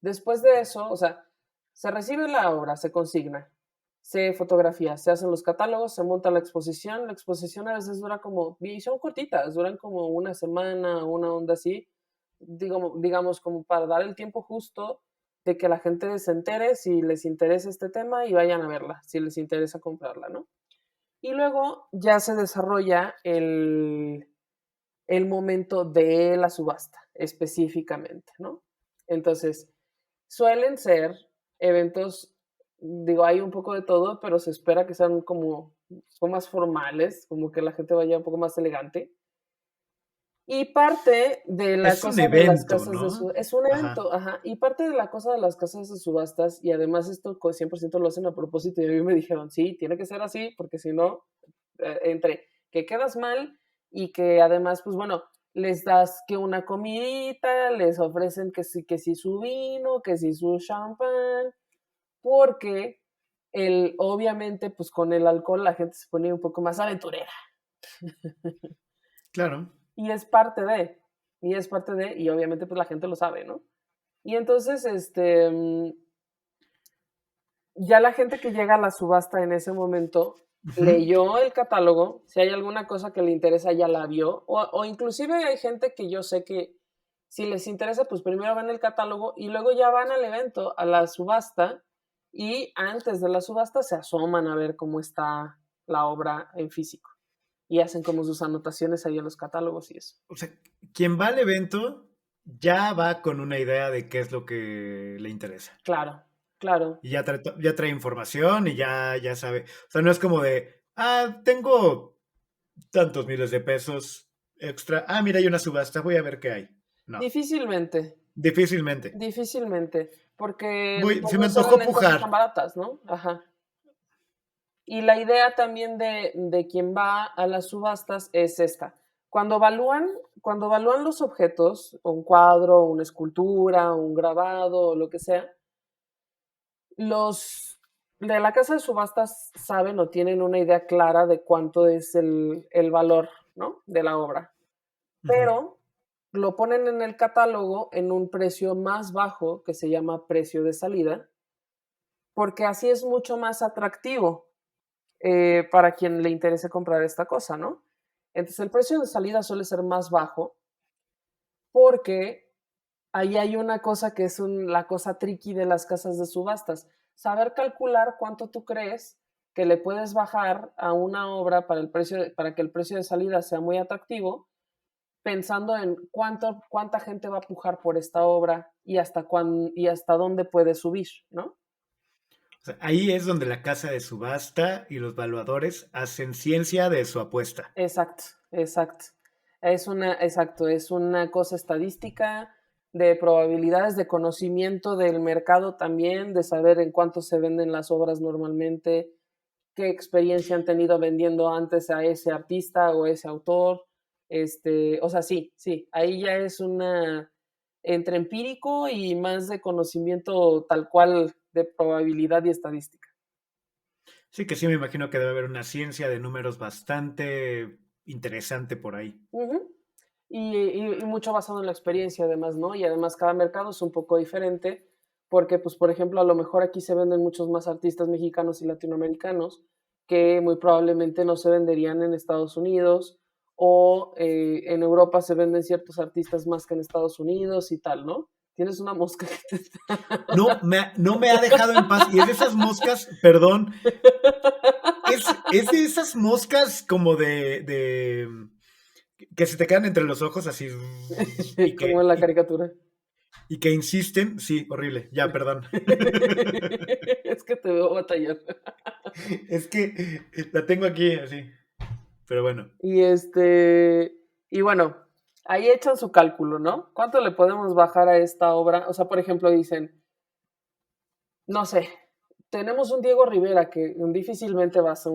después de eso, o sea, se recibe la obra, se consigna, se fotografía, se hacen los catálogos, se monta la exposición. La exposición a veces dura como, y son cortitas, duran como una semana, una onda así, digamos como para dar el tiempo justo de que la gente se entere si les interesa este tema y vayan a verla, si les interesa comprarla, ¿no? Y luego ya se desarrolla el momento de la subasta específicamente, ¿no? Entonces, suelen ser eventos, digo, hay un poco de todo, pero se espera que sean como más formales, como que la gente vaya un poco más elegante. Y parte de la Es un cosa de las evento, casas de ¿no? subastas, es un Ajá. evento, ajá, y parte de la cosa de las casas de subastas, y además esto 100% lo hacen a propósito, y a mí me dijeron, sí, tiene que ser así, porque si no, entre que quedas mal y que además, pues bueno, les das que una comidita, les ofrecen que si su vino, que si su champán, porque obviamente, pues con el alcohol la gente se pone un poco más aventurera. Claro. Y es parte de, y obviamente pues la gente lo sabe, ¿no? Y entonces, ya la gente que llega a la subasta en ese momento Ujú. leyó el catálogo, si hay alguna cosa que le interesa ya la vio, o inclusive hay gente que yo sé que si les interesa, pues primero ven el catálogo y luego ya van al evento, a la subasta, y antes de la subasta se asoman a ver cómo está la obra en físico y hacen como sus anotaciones ahí en los catálogos y eso. O sea, quien va al evento ya va con una idea de qué es lo que le interesa. Claro, claro. Y ya trae información y ya sabe. O sea, no es como de, tengo tantos miles de pesos extra. Mira, hay una subasta, voy a ver qué hay. No, Difícilmente, difícilmente. difícilmente, porque pues Se me no se antojó venden cosas tan pujar. baratas, ¿no? Ajá. Y la idea también de quien va a las subastas es esta. Cuando evalúan los objetos, un cuadro, una escultura, un grabado, lo que sea, los de la casa de subastas saben o tienen una idea clara de cuánto es el valor, ¿no? De la obra. Ujú. Pero lo ponen en el catálogo en un precio más bajo que se llama precio de salida, porque así es mucho más atractivo para quien le interese comprar esta cosa, ¿no? Entonces el precio de salida suele ser más bajo porque ahí hay una cosa que es la cosa tricky de las casas de subastas, saber calcular cuánto tú crees que le puedes bajar a una obra para que el precio de salida sea muy atractivo, pensando en cuánta gente va a pujar por esta obra y hasta dónde puede subir, ¿no? O sea, ahí es donde la casa de subasta y los valuadores hacen ciencia de su apuesta. Exacto, exacto. Exacto, es una cosa estadística de probabilidades, de conocimiento del mercado también, de saber en cuánto se venden las obras normalmente, qué experiencia han tenido vendiendo antes a ese artista o ese autor. O sea, sí, sí, ahí ya es entre empírico y más de conocimiento tal cual de probabilidad y estadística. Sí que sí me imagino que debe haber una ciencia de números bastante interesante por ahí. Ujú. Y mucho basado en la experiencia además, ¿no? Y además cada mercado es un poco diferente porque, pues, por ejemplo, a lo mejor aquí se venden muchos más artistas mexicanos y latinoamericanos que muy probablemente no se venderían en Estados Unidos o en Europa se venden ciertos artistas más que en Estados Unidos y tal, ¿no? Tienes una mosca que te está... No me ha dejado en paz. Y es de esas moscas, perdón, es de esas moscas como que se te quedan entre los ojos así y Como en la caricatura. y que insisten. Sí, horrible. Ya, perdón. Es que te veo batallar. Es que la tengo aquí así. Pero bueno. Y y bueno, ahí echan su cálculo, ¿no? ¿Cuánto le podemos bajar a esta obra? O sea, por ejemplo, dicen, no sé, tenemos un Diego Rivera que difícilmente vas a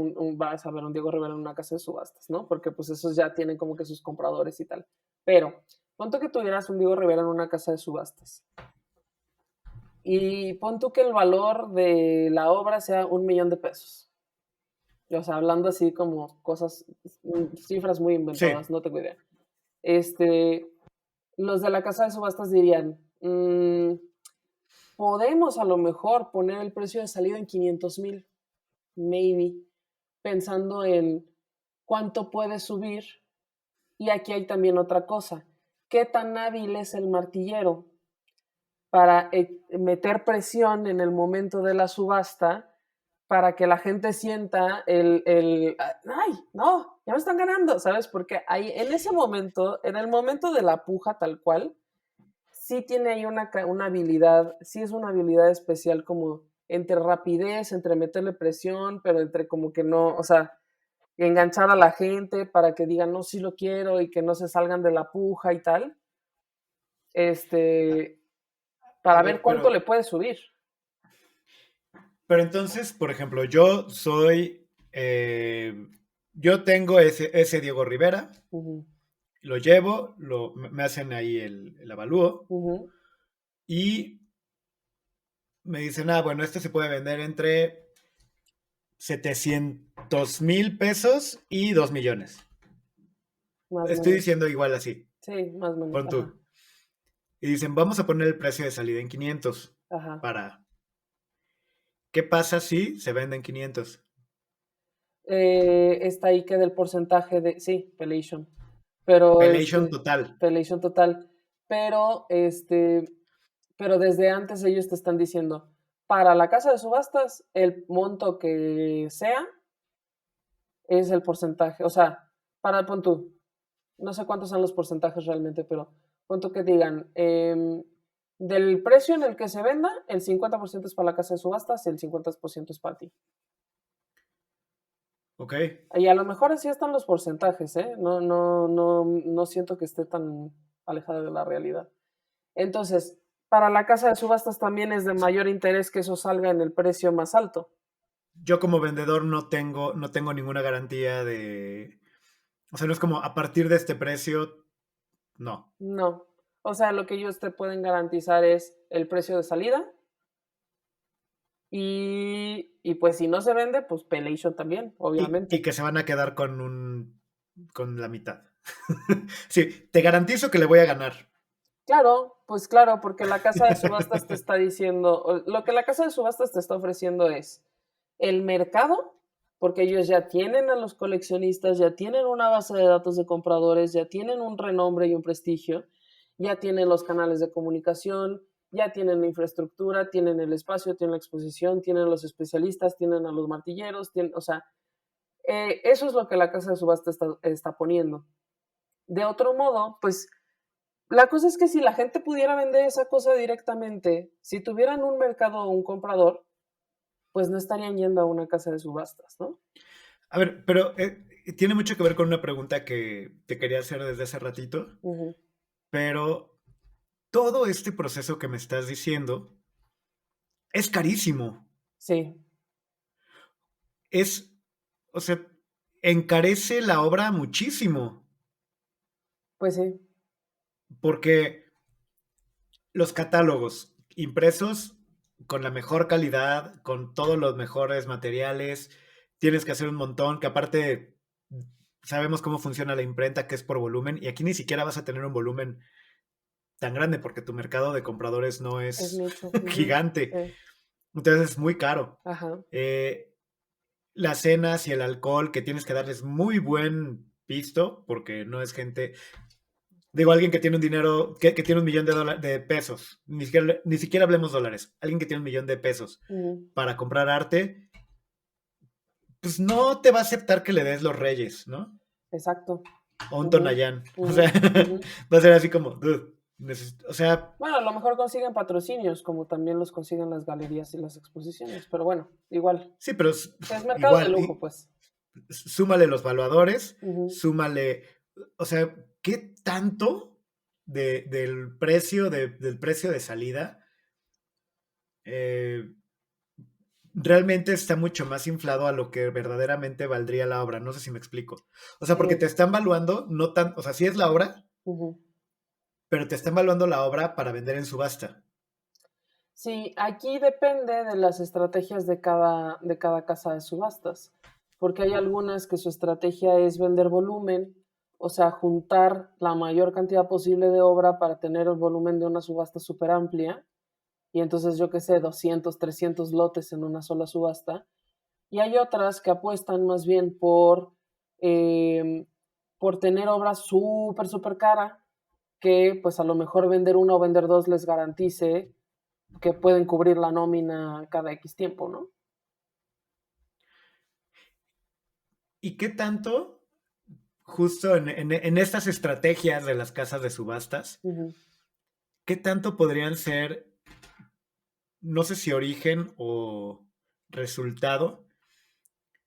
ver un Diego Rivera en una casa de subastas, ¿no? Porque pues esos ya tienen como que sus compradores y tal. Pero, pon tú que tuvieras un Diego Rivera en una casa de subastas. Y pon tú que el valor de la obra sea $1,000,000. O sea, hablando así como cosas, cifras muy inventadas, Sí. no tengo idea. Los de la casa de subastas dirían, podemos a lo mejor poner el precio de salida en 500,000, maybe, pensando en cuánto puede subir. Y aquí hay también otra cosa. ¿Qué tan hábil es el martillero para meter presión en el momento de la subasta para que la gente sienta ay, no, ya me están ganando, ¿sabes? Porque ahí, en ese momento, en el momento de la puja tal cual, sí tiene ahí una habilidad, sí es una habilidad especial como entre rapidez, entre meterle presión, pero entre como que no, o sea, enganchar a la gente para que digan, no, sí lo quiero y que no se salgan de la puja y tal, para A ver ver, cuánto le puede subir. pero entonces, por ejemplo, yo soy, yo tengo ese Diego Rivera, Ujú, lo llevo, me hacen ahí el avalúo ujú. y me dicen, ah, bueno, este se puede vender entre 700,000 pesos y 2 millones. Más o Estoy menos. diciendo igual así, Sí, más o menos. pon Ajá, tú. Y dicen, vamos a poner el precio de salida en 500 ajá. para... ¿Qué pasa si se venden 500? Está ahí que del porcentaje de, sí, Pelation. Pero Pelation total. Pelation total. Pero pero desde antes ellos te están diciendo, para la casa de subastas, el monto que sea es el porcentaje. O sea, para pon tú, no sé cuántos son los porcentajes realmente, pero pon tú que digan, del precio en el que se venda, el 50% es para la casa de subastas y el 50% es para ti. Ok. Y a lo mejor así están los porcentajes, ¿eh? No siento que esté tan alejada de la realidad. Entonces, para la casa de subastas también es de mayor interés que eso salga en el precio más alto. Yo como vendedor no tengo ninguna garantía de... O sea, no es como a partir de este precio, no. No. O sea, lo que ellos te pueden garantizar es el precio de salida y pues si no se vende, pues Pelation también, Y obviamente. que se van a quedar con la mitad. Sí, te garantizo que le voy a ganar. Claro, pues claro, porque la casa de subastas te está diciendo, lo que la casa de subastas te está ofreciendo es el mercado, porque ellos ya tienen a los coleccionistas, ya tienen una base de datos de compradores, ya tienen un renombre y un prestigio, ya tienen los canales de comunicación, ya tienen la infraestructura, tienen el espacio, tienen la exposición, tienen los especialistas, tienen a los martilleros, o sea, eso es lo que la casa de subasta está poniendo. De otro modo, pues la cosa es que si la gente pudiera vender esa cosa directamente, si tuvieran un mercado o un comprador, pues no estarían yendo a una casa de subastas, ¿no? A ver, pero tiene mucho que ver con una pregunta que te quería hacer desde hace ratito, Ujú. pero todo este proceso que me estás diciendo es carísimo. Sí, Es, o sea, encarece la obra muchísimo, pues sí, porque los catálogos impresos con la mejor calidad, con todos los mejores materiales, tienes que hacer un montón, que aparte sabemos cómo funciona la imprenta, que es por volumen, y aquí ni siquiera vas a tener un volumen tan grande porque tu mercado de compradores no es es nicho. Ujú. gigante, Sí. entonces es muy caro. Ajá. Eh, las cenas y el alcohol que tienes que darles muy buen pisto, porque no es gente, digo, alguien que tiene un dinero, que tiene 1 millón de pesos, ni siquiera hablemos dólares, alguien que tiene 1 millón de pesos Ujú. para comprar arte, pues no te va a aceptar que le des los Reyes, ¿no? Exacto. O un Ujú. Tonayán. O sea, Ujú. Ujú. va a ser así como, dude, o sea, Bueno, a lo mejor consiguen patrocinios, como también los consiguen las galerías y las exposiciones, pero bueno, igual. sí, pero Es mercado de igual, lujo, pues. súmale los valuadores, Ujú. súmale, o sea, ¿qué tanto del precio del precio de salida eh, realmente está mucho más inflado a lo que verdaderamente valdría la obra. No sé si me explico. O sea, porque Sí. te están valuando, no tan, o sea, sí es la obra, Ujú. pero te están valuando la obra para vender en subasta. Sí, aquí depende de las estrategias de cada casa de subastas, porque hay algunas que su estrategia es vender volumen, o sea, juntar la mayor cantidad posible de obra para tener el volumen de una subasta súper amplia, y entonces yo qué sé, 200, 300 lotes en una sola subasta. Y hay otras que apuestan más bien eh, por tener obras súper, súper cara, que pues a lo mejor vender una o vender dos les garantice que pueden cubrir la nómina cada X tiempo, ¿no? ¿Y qué tanto, justo en estas estrategias de las casas de subastas, Ujú. qué tanto podrían ser, no sé si origen o resultado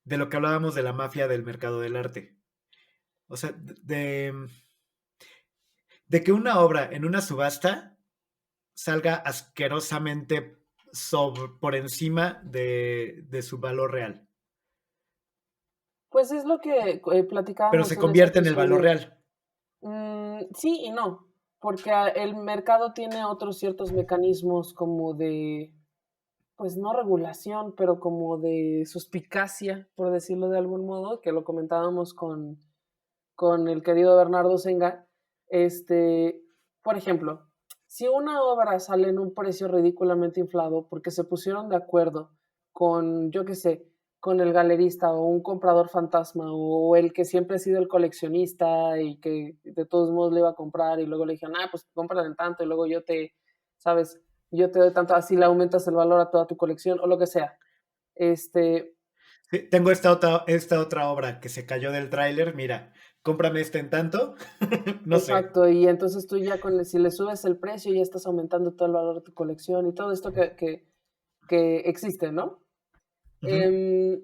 de lo que hablábamos de la mafia del mercado del arte? O sea, de que una obra en una subasta salga asquerosamente por encima de su valor real, Pues es lo que pero platicábamos se en ese convierte en el valor episodio. real. Sí y no, porque el mercado tiene otros ciertos mecanismos como de, pues no regulación, pero como de suspicacia, por decirlo de algún modo, que lo comentábamos con el querido Bernardo Senga. Este, por ejemplo, si una obra sale en un precio ridículamente inflado porque se pusieron de acuerdo con, yo qué sé, con el galerista o un comprador fantasma o el que siempre ha sido el coleccionista y que de todos modos le iba a comprar y luego le dijeron, ah, pues compran en tanto y luego yo te, sabes, yo te doy tanto, así le aumentas el valor a toda tu colección o lo que sea. Este, Sí, tengo esta otra obra que se cayó del tráiler, mira, cómprame esta en tanto, no sé. Exacto, y entonces tú ya si le subes el precio ya estás aumentando todo el valor de tu colección y todo esto que existe, ¿no? Ujú. Em,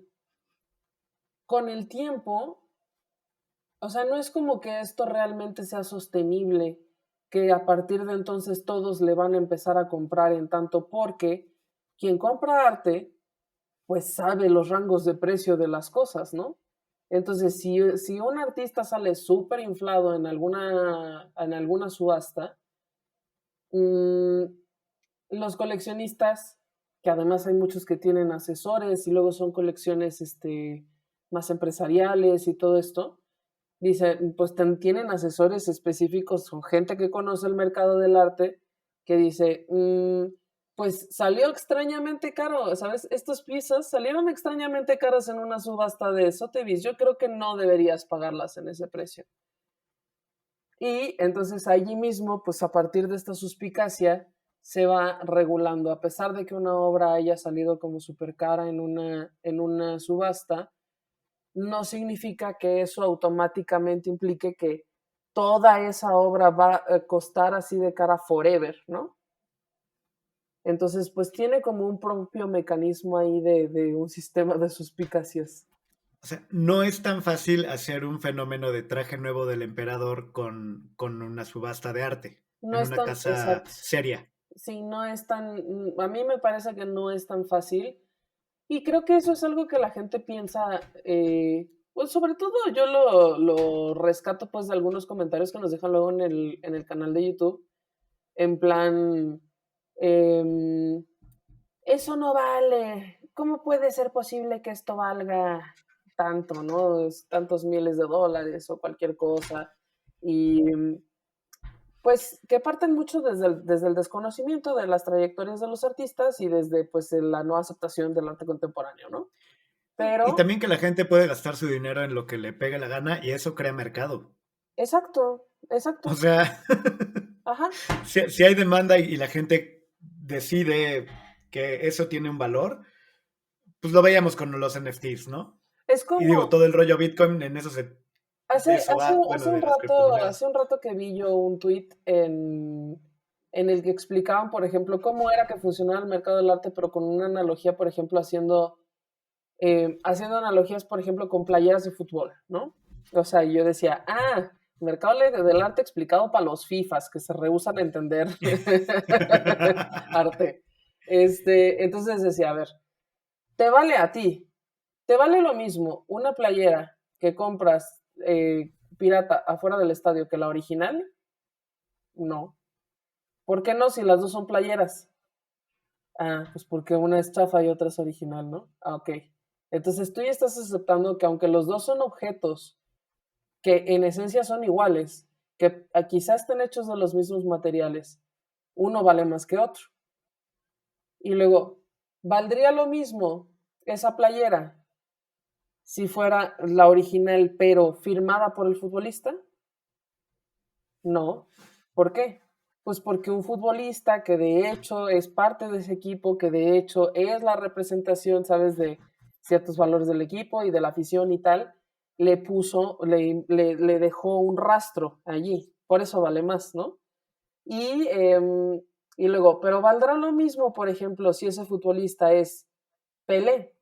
con el tiempo, o sea, no es como que esto realmente sea sostenible, que a partir de entonces todos le van a empezar a comprar en tanto porque quien compra arte, pues sabe los rangos de precio de las cosas, ¿no? Entonces, si un artista sale súper inflado en alguna subasta, mm, los coleccionistas, que además hay muchos que tienen asesores y luego son colecciones más empresariales y todo esto, dicen, pues tienen asesores específicos con gente que conoce el mercado del arte que dice, pues salió extrañamente caro, ¿sabes? Estos piezas salieron extrañamente caros en una subasta de Sotheby's. Yo creo que no deberías pagarlas en ese precio. Y entonces allí mismo, pues a partir de esta suspicacia, se va regulando. A pesar de que una obra haya salido como súper cara en una subasta, no significa que eso automáticamente implique que toda esa obra va a costar así de cara forever, ¿no? Entonces, pues tiene como un propio mecanismo ahí de un sistema de suspicacias. O sea, no es tan fácil hacer un fenómeno de traje nuevo del emperador con una subasta de arte No en es una tan, casa exacto. seria. Sí, no es tan, a mí me parece que no es tan fácil. Y creo que eso es algo que la gente piensa, pues sobre todo yo lo rescato pues de algunos comentarios que nos dejan luego en el canal de YouTube, en plan, em, eso no vale, ¿cómo puede ser posible que esto valga tanto, no? Tantos miles de dólares o cualquier cosa. Y pues que parten mucho desde el desconocimiento de las trayectorias de los artistas y desde pues la no aceptación del arte contemporáneo, ¿no? Y Pero, también que la gente puede gastar su dinero en lo que le pegue la gana y eso crea mercado. exacto, O exacto, sea, ajá. si hay demanda y la gente decide que eso tiene un valor, pues lo veíamos con los NFTs, ¿no? Es Y digo, como, todo el rollo Bitcoin en eso de hace, eso hace, va, bueno, de las criptomonedas. hace un rato que vi yo un tweet en el que explicaban, por ejemplo, cómo era que funcionaba el mercado del arte, pero con una analogía, por ejemplo, haciendo analogías, por ejemplo, con playeras de fútbol, ¿no? O sea, yo decía, mercado del arte explicado para los FIFAs que se rehúsan a entender arte. Entonces decía, a ver, te vale a ti, te vale lo mismo una playera que compras pirata afuera del estadio que la original. No. ¿Por qué no si las dos son playeras? Ah, pues porque una es chafa y otra es original, ¿no? Ah, ok. Entonces tú ya estás aceptando que aunque los dos son objetos que en esencia son iguales, que quizás estén hechos de los mismos materiales, uno vale más que otro. Y luego, ¿valdría lo mismo esa playera si fuera la original pero firmada por el futbolista? No. ¿Por qué? Pues porque un futbolista que de hecho es parte de ese equipo, que de hecho es la representación, ¿sabes?, de ciertos valores del equipo y de la afición y tal, le dejó un rastro allí. Por eso vale más, ¿no? Y, y luego, pero ¿valdrá lo mismo, por ejemplo, si ese futbolista es Pelé?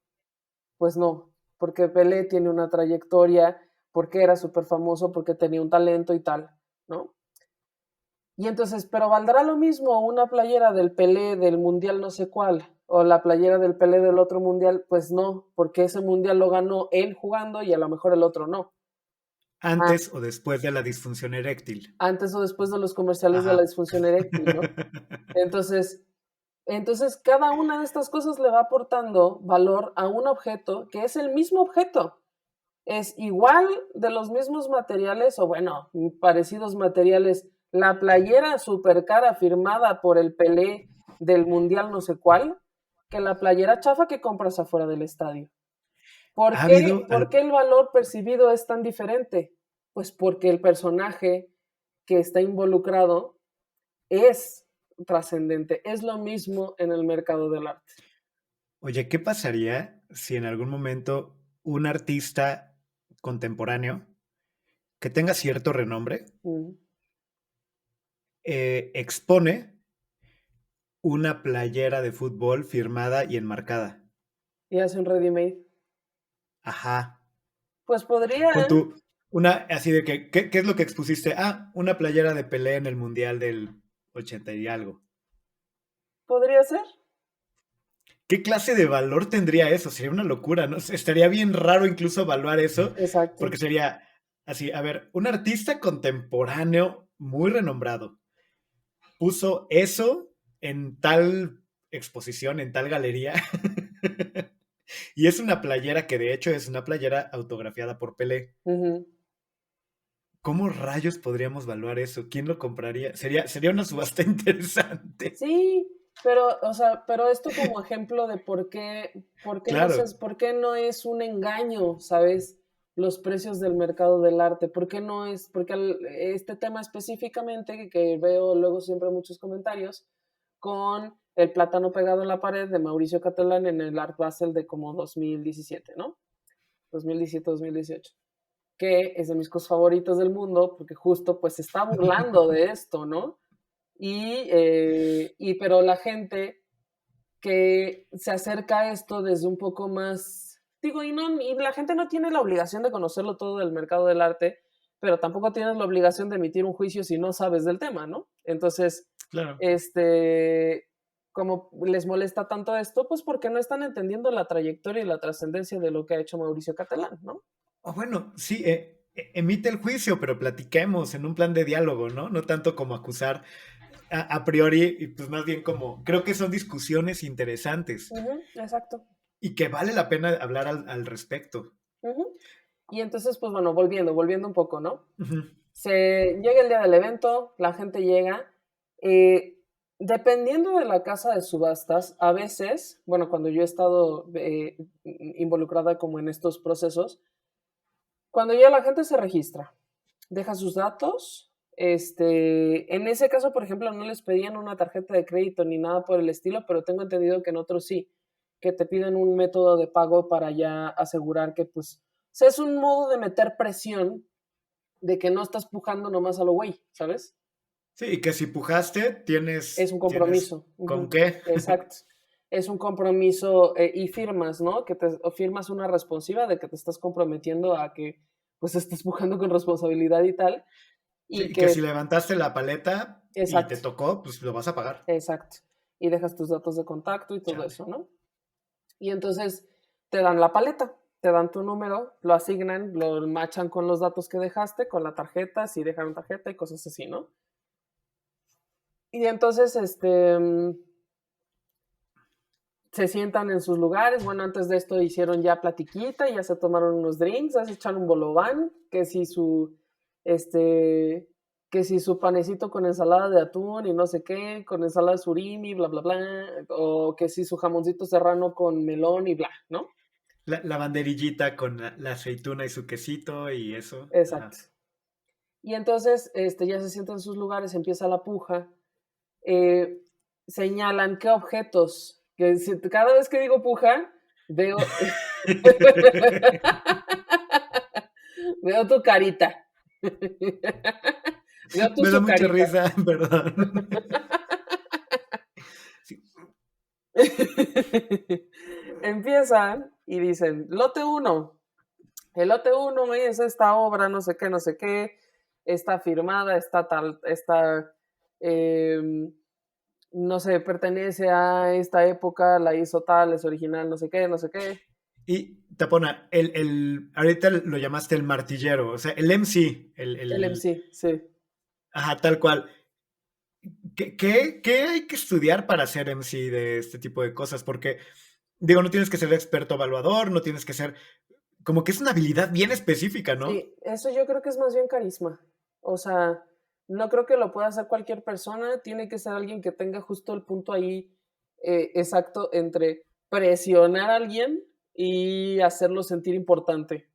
Pues no, porque Pelé tiene una trayectoria, porque era súper famoso, porque tenía un talento y tal, ¿no? Y entonces, ¿pero valdrá lo mismo una playera del Pelé del mundial no sé cuál o la playera del Pelé del otro mundial? Pues no, porque ese mundial lo ganó él jugando y a lo mejor el otro no. Antes o después de la disfunción eréctil. Antes o después de los comerciales de la Ajá. disfunción eréctil, ¿no? Entonces, cada una de estas cosas le va aportando valor a un objeto que es el mismo objeto. Es igual de los mismos materiales, o bueno, parecidos materiales. La playera super cara firmada por el Pelé del mundial no sé cuál, que la playera chafa que compras afuera del estadio. ¿Por Ha qué, habido, por qué el valor percibido es tan diferente? Pues porque el personaje que está involucrado es trascendente. Es lo mismo en el mercado del arte. oye, ¿qué pasaría si en algún momento un artista contemporáneo que tenga cierto renombre Mm. expone una playera de fútbol firmada y enmarcada? Y hace un ready-made. Ajá. Pues Pon podría, ¿eh? tú una así de que, ¿qué es lo que expusiste? Ah, una playera de Pelé en el Mundial del 80 y algo. Podría ser. ¿Qué clase de valor tendría eso? Sería una locura, ¿no? Estaría bien raro incluso evaluar eso, porque Exacto. sería así, a ver, un artista contemporáneo muy renombrado puso eso en tal exposición, en tal galería, y es una playera que de hecho es una playera autografiada por Pelé. Ujú. ¿Cómo rayos podríamos evaluar eso? ¿Quién lo compraría? Sería una subasta interesante. Sí, pero, o sea, pero esto como ejemplo de Claro, por qué no es un engaño, ¿sabes? Los precios del mercado del arte, ¿por qué no es? Porque este tema específicamente, que veo luego siempre muchos comentarios, con el plátano pegado en la pared de Mauricio Catalán en el Art Basel de como 2017, ¿no? 2017-2018, que es de mis cosas favoritos del mundo, porque justo pues se está burlando de esto, ¿no? Pero la gente que se acerca a esto desde un poco más, digo, y la gente no tiene la obligación de conocerlo todo del mercado del arte, pero tampoco tienes la obligación de emitir un juicio si no sabes del tema, ¿no? Entonces, claro. como les molesta tanto esto, pues porque no están entendiendo la trayectoria y la trascendencia de lo que ha hecho Mauricio Catalán, ¿no? O bueno, sí, emite el juicio, pero platiquemos en un plan de diálogo, ¿no? No tanto como acusar a priori, y pues más bien como, creo que son discusiones interesantes Exacto. y que vale la pena hablar al respecto. Ujú. Y entonces, pues bueno, volviendo un poco, ¿no? Ujú. Se llega el día del evento, la gente llega. Dependiendo de la casa de subastas, a veces, bueno, cuando yo he estado involucrada como en estos procesos, cuando llega la gente se registra, deja sus datos. En ese caso, por ejemplo, no les pedían una tarjeta de crédito ni nada por el estilo, pero tengo entendido que en otros sí, que te piden un método de pago para ya asegurar que, pues, o sea, es un modo de meter presión de que no estás pujando nomás a lo güey, ¿sabes? Sí, y que si pujaste, Es un tienes compromiso. con Ujú. qué. Exacto. Es un compromiso y firmas, ¿no? O firmas una responsiva de que te estás comprometiendo a que pues estés pujando con responsabilidad y tal. Sí, Y y que que, si levantaste la paleta y te exacto, tocó, pues lo vas a pagar. exacto. Y dejas tus datos de contacto y todo Chale. eso, ¿no? Y entonces te dan la paleta, te dan tu número, lo asignan, lo machan con los datos que dejaste, con la tarjeta, si dejaron tarjeta y cosas así, ¿no? Y entonces, se sientan en sus lugares. Bueno, antes de esto hicieron ya platiquita, ya se tomaron unos drinks, ya se echaron un bolobán, que si su panecito con ensalada de atún y no sé qué, con ensalada de surimi, bla, bla, bla, o que si su jamoncito serrano con melón y bla, ¿no? La banderillita con la aceituna y su quesito y eso. Exacto. Ajá. Y entonces, ya se sientan en sus lugares, empieza la puja, señalan qué objetos, cada vez que digo puja, veo, veo tu carita. Veo tu Me da mucha carita. risa, perdón. Sí. Empiezan y dicen, lote 1. El lote 1 es esta obra, no sé qué, está firmada, está tal, está, no sé, pertenece a esta época, la hizo tal, es original, no sé qué, no sé qué. Y Tapona, ahorita lo llamaste el martillero, o sea, el MC, El MC, sí. ajá, tal cual. ¿Qué hay que estudiar para ser MC de este tipo de cosas? Porque, digo, no tienes que ser experto evaluador, no tienes que ser, como que es una habilidad bien específica, ¿no? Sí, eso yo creo que es más bien carisma. O sea, no creo que lo pueda hacer cualquier persona. Tiene que ser alguien que tenga justo el punto ahí exacto entre presionar a alguien y hacerlo sentir importante.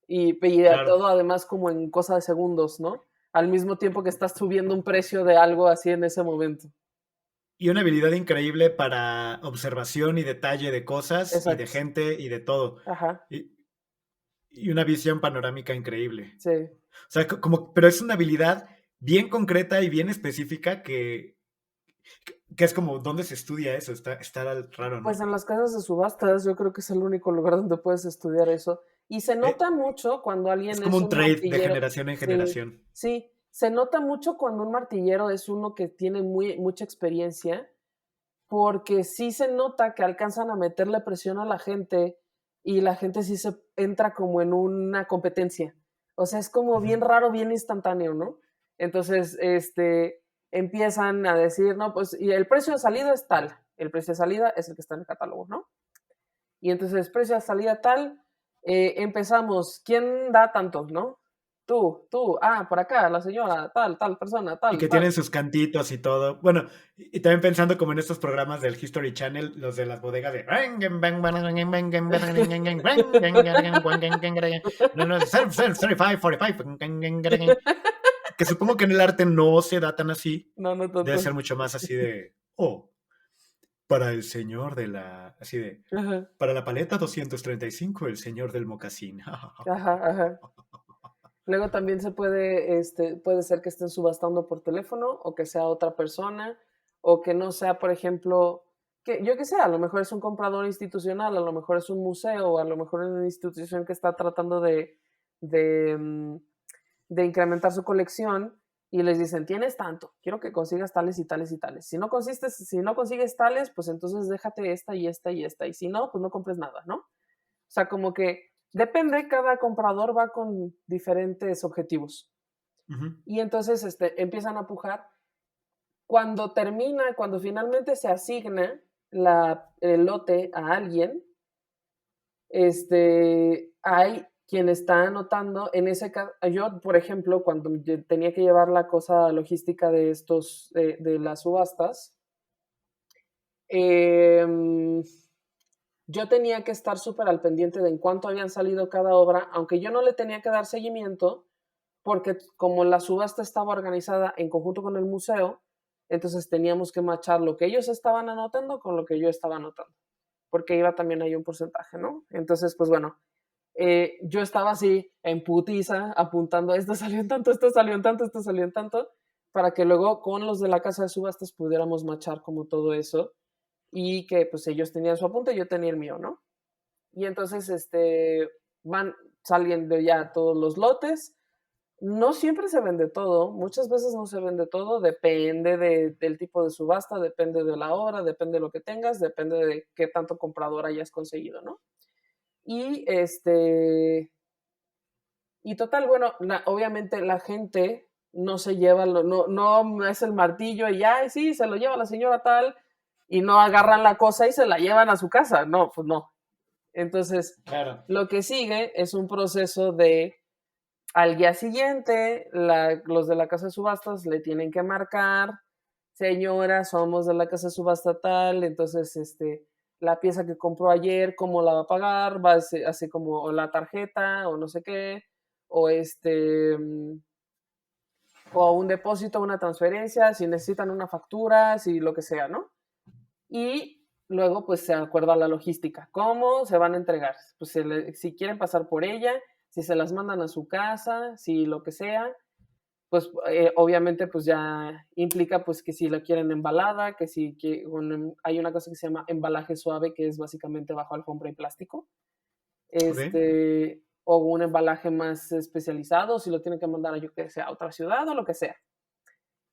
Y a Claro. todo además como en cosa de segundos, ¿no? Al mismo tiempo que estás subiendo un precio de algo así en ese momento. Y una habilidad increíble para observación y detalle de cosas y de Exacto. gente y de todo. Ajá, Y, y una visión panorámica increíble. sí. O sea, pero es una habilidad bien concreta y bien específica que es como, ¿dónde se estudia eso? Está raro, Pues ¿no? en las casas de subastas yo creo que es el único lugar donde puedes estudiar eso. Y se Eh, nota mucho cuando es alguien como es un un trade de martillero. generación en Sí, generación. sí, se nota mucho cuando un martillero es uno que tiene mucha experiencia, porque sí se nota que alcanzan a meterle presión a la gente y la gente sí se entra como en una competencia. O sea, es como Ujú. bien raro, bien instantáneo, ¿no? Entonces, empiezan a decir, no, pues, y el precio de salida es tal, el precio de salida es el que está en el catálogo, ¿no? Y entonces, precio de salida tal, empezamos, ¿quién da tanto, no? Tú, por acá, la señora, tal persona, Y que tal. tienen sus cantitos y todo. Bueno, y también pensando como en estos programas del History Channel, los de las bodegas de... No, no, 35, 45. Que supongo que en el arte no se da tan así. No, no Debe tanto. ser mucho más así de... Oh, para el señor de la... Así de... Ajá, Para la paleta 235, el señor del mocasín. ajá. Luego también puede ser que estén subastando por teléfono o que sea otra persona o que no sea, por ejemplo, que yo que sé, a lo mejor es un comprador institucional, a lo mejor es un museo, a lo mejor es una institución que está tratando de, mm, de incrementar su colección y les dicen, tienes tanto, quiero que consigas tales y tales y tales. Si no consigues tales, pues entonces déjate esta y esta y esta. Y si no, pues no compres nada, ¿no? O sea, como que depende, cada comprador va con diferentes objetivos. Ujú. Y entonces empiezan a pujar. Cuando finalmente se asigna el lote a alguien, hay quien está anotando. En ese caso, yo, por ejemplo, cuando tenía que llevar la cosa logística de las subastas, eh, yo tenía que estar súper al pendiente de en cuánto habían salido cada obra, aunque yo no le tenía que dar seguimiento, porque como la subasta estaba organizada en conjunto con el museo, entonces teníamos que machar lo que ellos estaban anotando con lo que yo estaba anotando, porque iba también ahí un porcentaje, ¿no? Entonces, pues bueno, yo estaba así en putiza, apuntando, esto salió en tanto, esto salió en tanto, esto salió en tanto, para que luego con los de la casa de subastas pudiéramos machar como todo eso y que pues ellos tenían su apunte y yo tenía el mío, ¿no? Y entonces van saliendo ya todos los lotes, No siempre se vende todo, muchas veces no se vende todo, depende del tipo de subasta, depende de la hora, depende de lo que tengas, depende de qué tanto comprador hayas conseguido, ¿no? Y y total, bueno, obviamente la gente no se lleva, no es el martillo y ya, sí, se lo lleva la señora tal, y no agarran la cosa y se la llevan a su casa. No, pues no. Entonces, Claro. lo que sigue es un proceso de, al día siguiente, los de la casa de subastas le tienen que marcar, señora, somos de la casa de subasta tal, entonces, la pieza que compró ayer, ¿cómo la va a pagar? Va a ser así como o la tarjeta o no sé qué, o o un depósito, una transferencia, si necesitan una factura, si lo que sea, ¿no? Y luego pues se acuerda la logística, cómo se van a entregar, pues si quieren pasar por ella, si se las mandan a su casa, si lo que sea, pues obviamente pues ya implica pues que si la quieren embalada, que si hay una cosa que se llama embalaje suave, que es básicamente bajo alfombra y plástico, Ok. o un embalaje más especializado, si lo tienen que mandar a yo que sea a otra ciudad o lo que sea.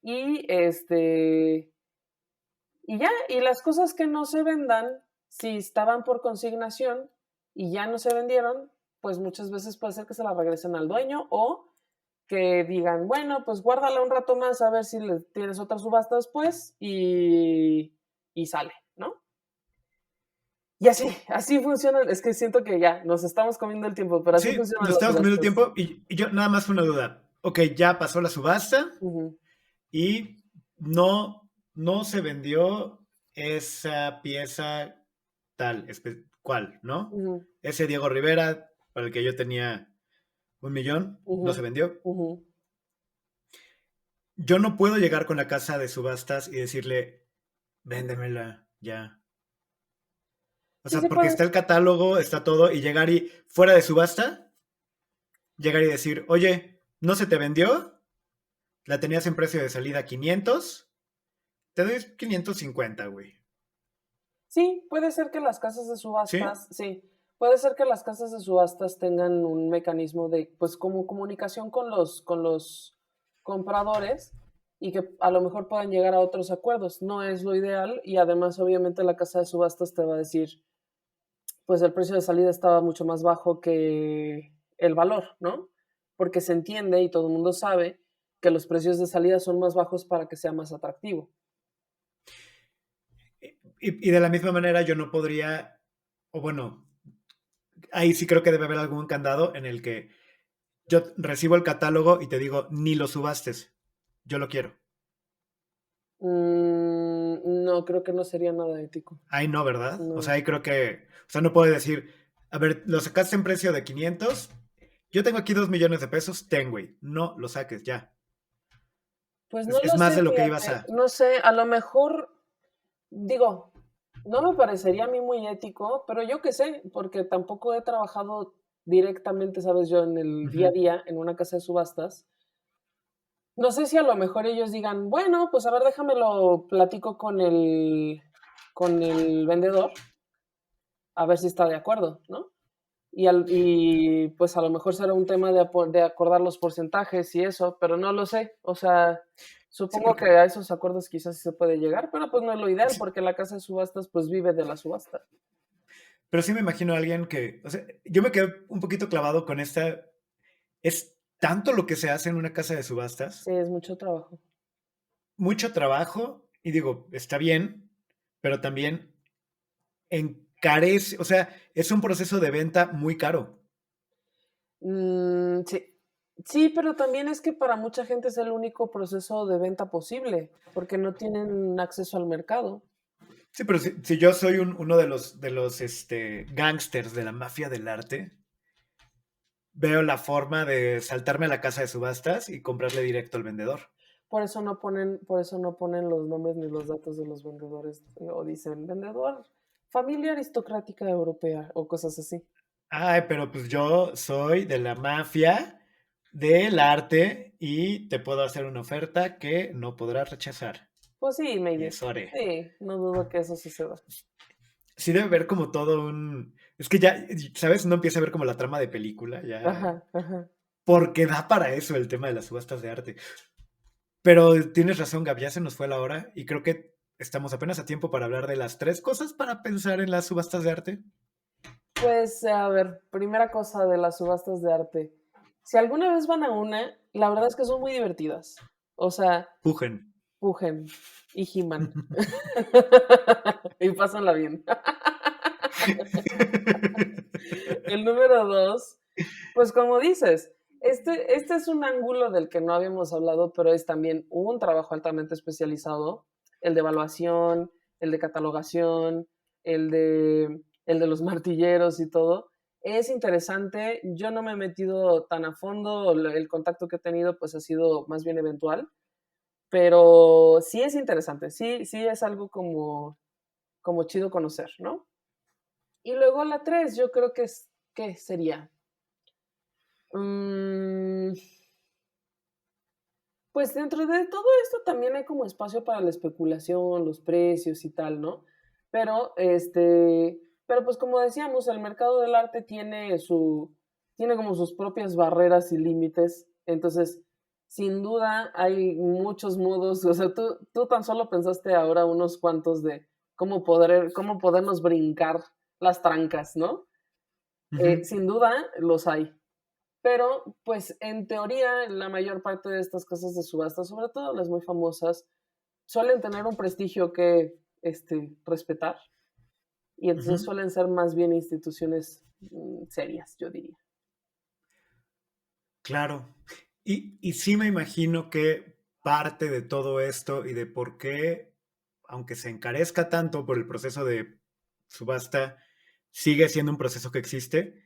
Y y ya, y las cosas que no se vendan, si estaban por consignación y ya no se vendieron, pues muchas veces puede ser que se la regresen al dueño o que digan, bueno, pues guárdala un rato más a ver si tienes otra subasta después y sale, ¿no? Y así funciona. Es que siento que ya nos estamos comiendo el tiempo, pero así Sí, funcionan nos estamos las comiendo el subastas. tiempo y yo nada más una duda. Ok, ya pasó la subasta Ujú, y no se vendió esa pieza tal, cual, ¿no? ujú, Ese Diego Rivera, para el que yo tenía 1 millón, no se ujú, vendió. ujú. Yo no puedo llegar con la casa de subastas y decirle, véndemela ya. O Sí, sea, sí porque está puedes. el catálogo, está todo, y llegar y, fuera de subasta, llegar y decir, oye, ¿no se te vendió? La tenías en precio de salida 500, te doy 550, güey. Sí, puede ser que las casas de ¿Sí? subastas, sí, puede ser que las casas de subastas tengan un mecanismo de, pues, como comunicación con los compradores y que a lo mejor puedan llegar a otros acuerdos. No es lo ideal y además, obviamente, la casa de subastas te va a decir, pues, el precio de salida estaba mucho más bajo que el valor, ¿no? Porque se entiende y todo el mundo sabe que los precios de salida son más bajos para que sea más atractivo. Y de la misma manera yo no podría, o bueno, ahí sí creo que debe haber algún candado en el que yo recibo el catálogo y te digo, ni lo subastes, yo lo quiero. No, creo que no sería nada ético. Ahí no, ¿verdad? O sea, No. ahí creo que, o sea, no puedo decir, a ver, lo sacaste en precio de 500, yo tengo aquí 2 millones de pesos, ten, güey, no lo saques ya. Pues no Es lo más sé, de lo que ibas fíjate, a. no sé, a lo mejor, digo, no me parecería a mí muy ético, pero yo qué sé, porque tampoco he trabajado directamente, sabes, yo en el día a Ujú. día en una casa de subastas. No sé si a lo mejor ellos digan, bueno, pues a ver, déjamelo platico con el vendedor, a ver si está de acuerdo, ¿no? Y pues a lo mejor será un tema de acordar los porcentajes y eso, pero no lo sé. O sea, Sí, supongo que porque a esos acuerdos quizás sí se puede llegar, pero pues no es lo ideal sí, porque la casa de subastas pues vive de la subasta. pero sí me imagino a alguien que, o sea, yo me quedé un poquito clavado con esta, es tanto lo que se hace en una casa de Sí, subastas, es mucho trabajo. mucho trabajo, y digo, está bien, pero también encarece, o sea, es un proceso de venta muy caro. Sí. Sí, pero también es que para mucha gente es el único proceso de venta posible, porque no tienen acceso al mercado. Sí, pero si yo soy uno de los gángsters de la mafia del arte, veo la forma de saltarme a la casa de subastas y comprarle directo al vendedor. Por eso no ponen los nombres ni los datos de los vendedores, o dicen vendedor, familia aristocrática europea, o cosas así. Ay, pero pues yo soy de la mafia del arte y te puedo hacer una oferta que no podrás rechazar. Pues sí, Y maybe. eso haré. Sí, no dudo que eso suceda. Sí debe ver como todo un... Es que ya, ¿sabes? No empieza a ver como la trama de película, ya... Ajá, ajá. porque da para eso el tema de las subastas de arte. Pero tienes razón, Gab, ya se nos fue la hora y creo que estamos apenas a tiempo para hablar de las 3 cosas para pensar en las subastas de arte. Pues, a ver, primera cosa de las subastas de arte. Si alguna vez van a una, la verdad es que son muy divertidas. O sea, Pujen. y He-Man. Y pásenla bien. El número 2, pues como dices, este es un ángulo del que no habíamos hablado, pero es también un trabajo altamente especializado, el de evaluación, el de catalogación, el de los martilleros y todo. Es interesante, yo no me he metido tan a fondo, el contacto que he tenido pues ha sido más bien eventual, pero sí es interesante, sí es algo como chido conocer, ¿no? Y luego la 3, yo creo que es, ¿qué sería? Pues dentro de todo esto también hay como espacio para la especulación, los precios y tal, ¿no? Pero pues como decíamos, el mercado del arte tiene como sus propias barreras y límites, entonces sin duda hay muchos modos, o sea, tú tan solo pensaste ahora unos cuantos de cómo podernos brincar las trancas, ¿no? Ujú. Sin duda los hay. Pero, pues, en teoría, la mayor parte de estas casas de subasta, sobre todo las muy famosas, suelen tener un prestigio que respetar. Y entonces Ujú. suelen ser más bien instituciones serias, yo diría. Claro. Y sí me imagino que parte de todo esto y de por qué, aunque se encarezca tanto por el proceso de subasta, sigue siendo un proceso que existe.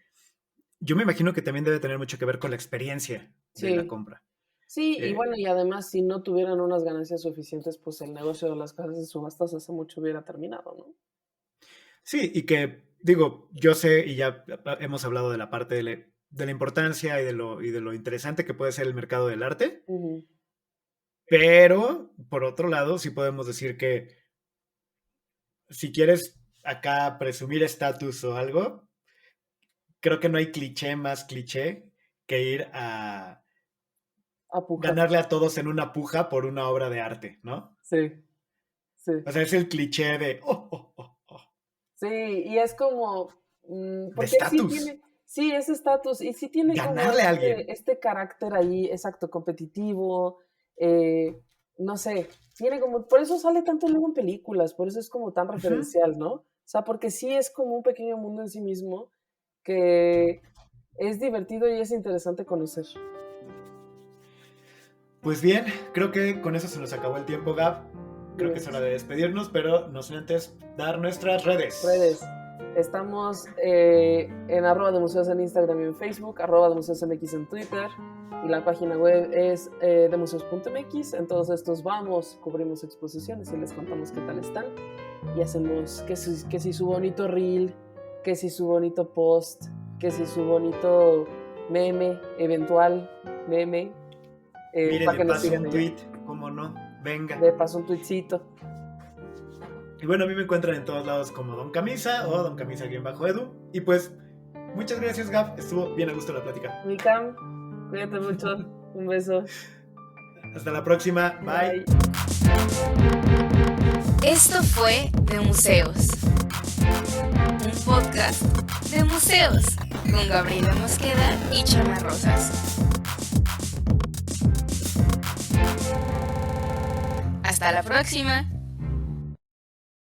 Yo me imagino que también debe tener mucho que ver con la experiencia de la Sí, compra. sí, y bueno, Eh, y además, si no tuvieran unas ganancias suficientes, pues el negocio de las casas de subastas hace mucho hubiera terminado, ¿no? sí, y que digo, yo sé y ya hemos hablado de la parte de la importancia y de lo interesante que puede ser el mercado del arte, Ujú. pero por otro lado sí podemos decir que si quieres acá presumir estatus o algo, creo que no hay cliché más cliché que ir a Apujar. ganarle a todos en una puja por una obra de arte, ¿no? Sí, sí. O sea, es el cliché de, Sí, y es como, de porque estatus, sí, ese estatus, y sí tiene como ganarle a alguien. este carácter ahí, exacto, competitivo, eh, no sé, tiene como, por eso sale tanto luego en películas, por eso es como tan Ujú. referencial, ¿no? O sea, porque sí es como un pequeño mundo en sí mismo que es divertido y es interesante conocer. Pues bien, creo que con eso se nos acabó el tiempo, Gab. Creo que es hora Yes. de despedirnos, pero no sin antes dar nuestras redes. Redes. Estamos en @de museos en Instagram y en Facebook, @de museos MX en Twitter, y la página web es demuseos.mx. En todos estos vamos, cubrimos exposiciones y les contamos qué tal están. Y hacemos que si su bonito reel, que si su bonito post, que si su bonito meme, eventual meme, Mire, para le que nos paso sigan un allá. tweet, cómo no, venga. Le paso un tweetcito. Y bueno, a mí me encuentran en todos lados como Don Camisa o Don Camisa-Edu. Y pues, muchas gracias, Gab. Estuvo bien a gusto la plática. Mikam, cuídate mucho. Un beso. Hasta la próxima. Bye. Bye. Esto fue De Museos, un podcast de museos con Gabriela Mosqueda y Chama Rosas. Hasta la próxima.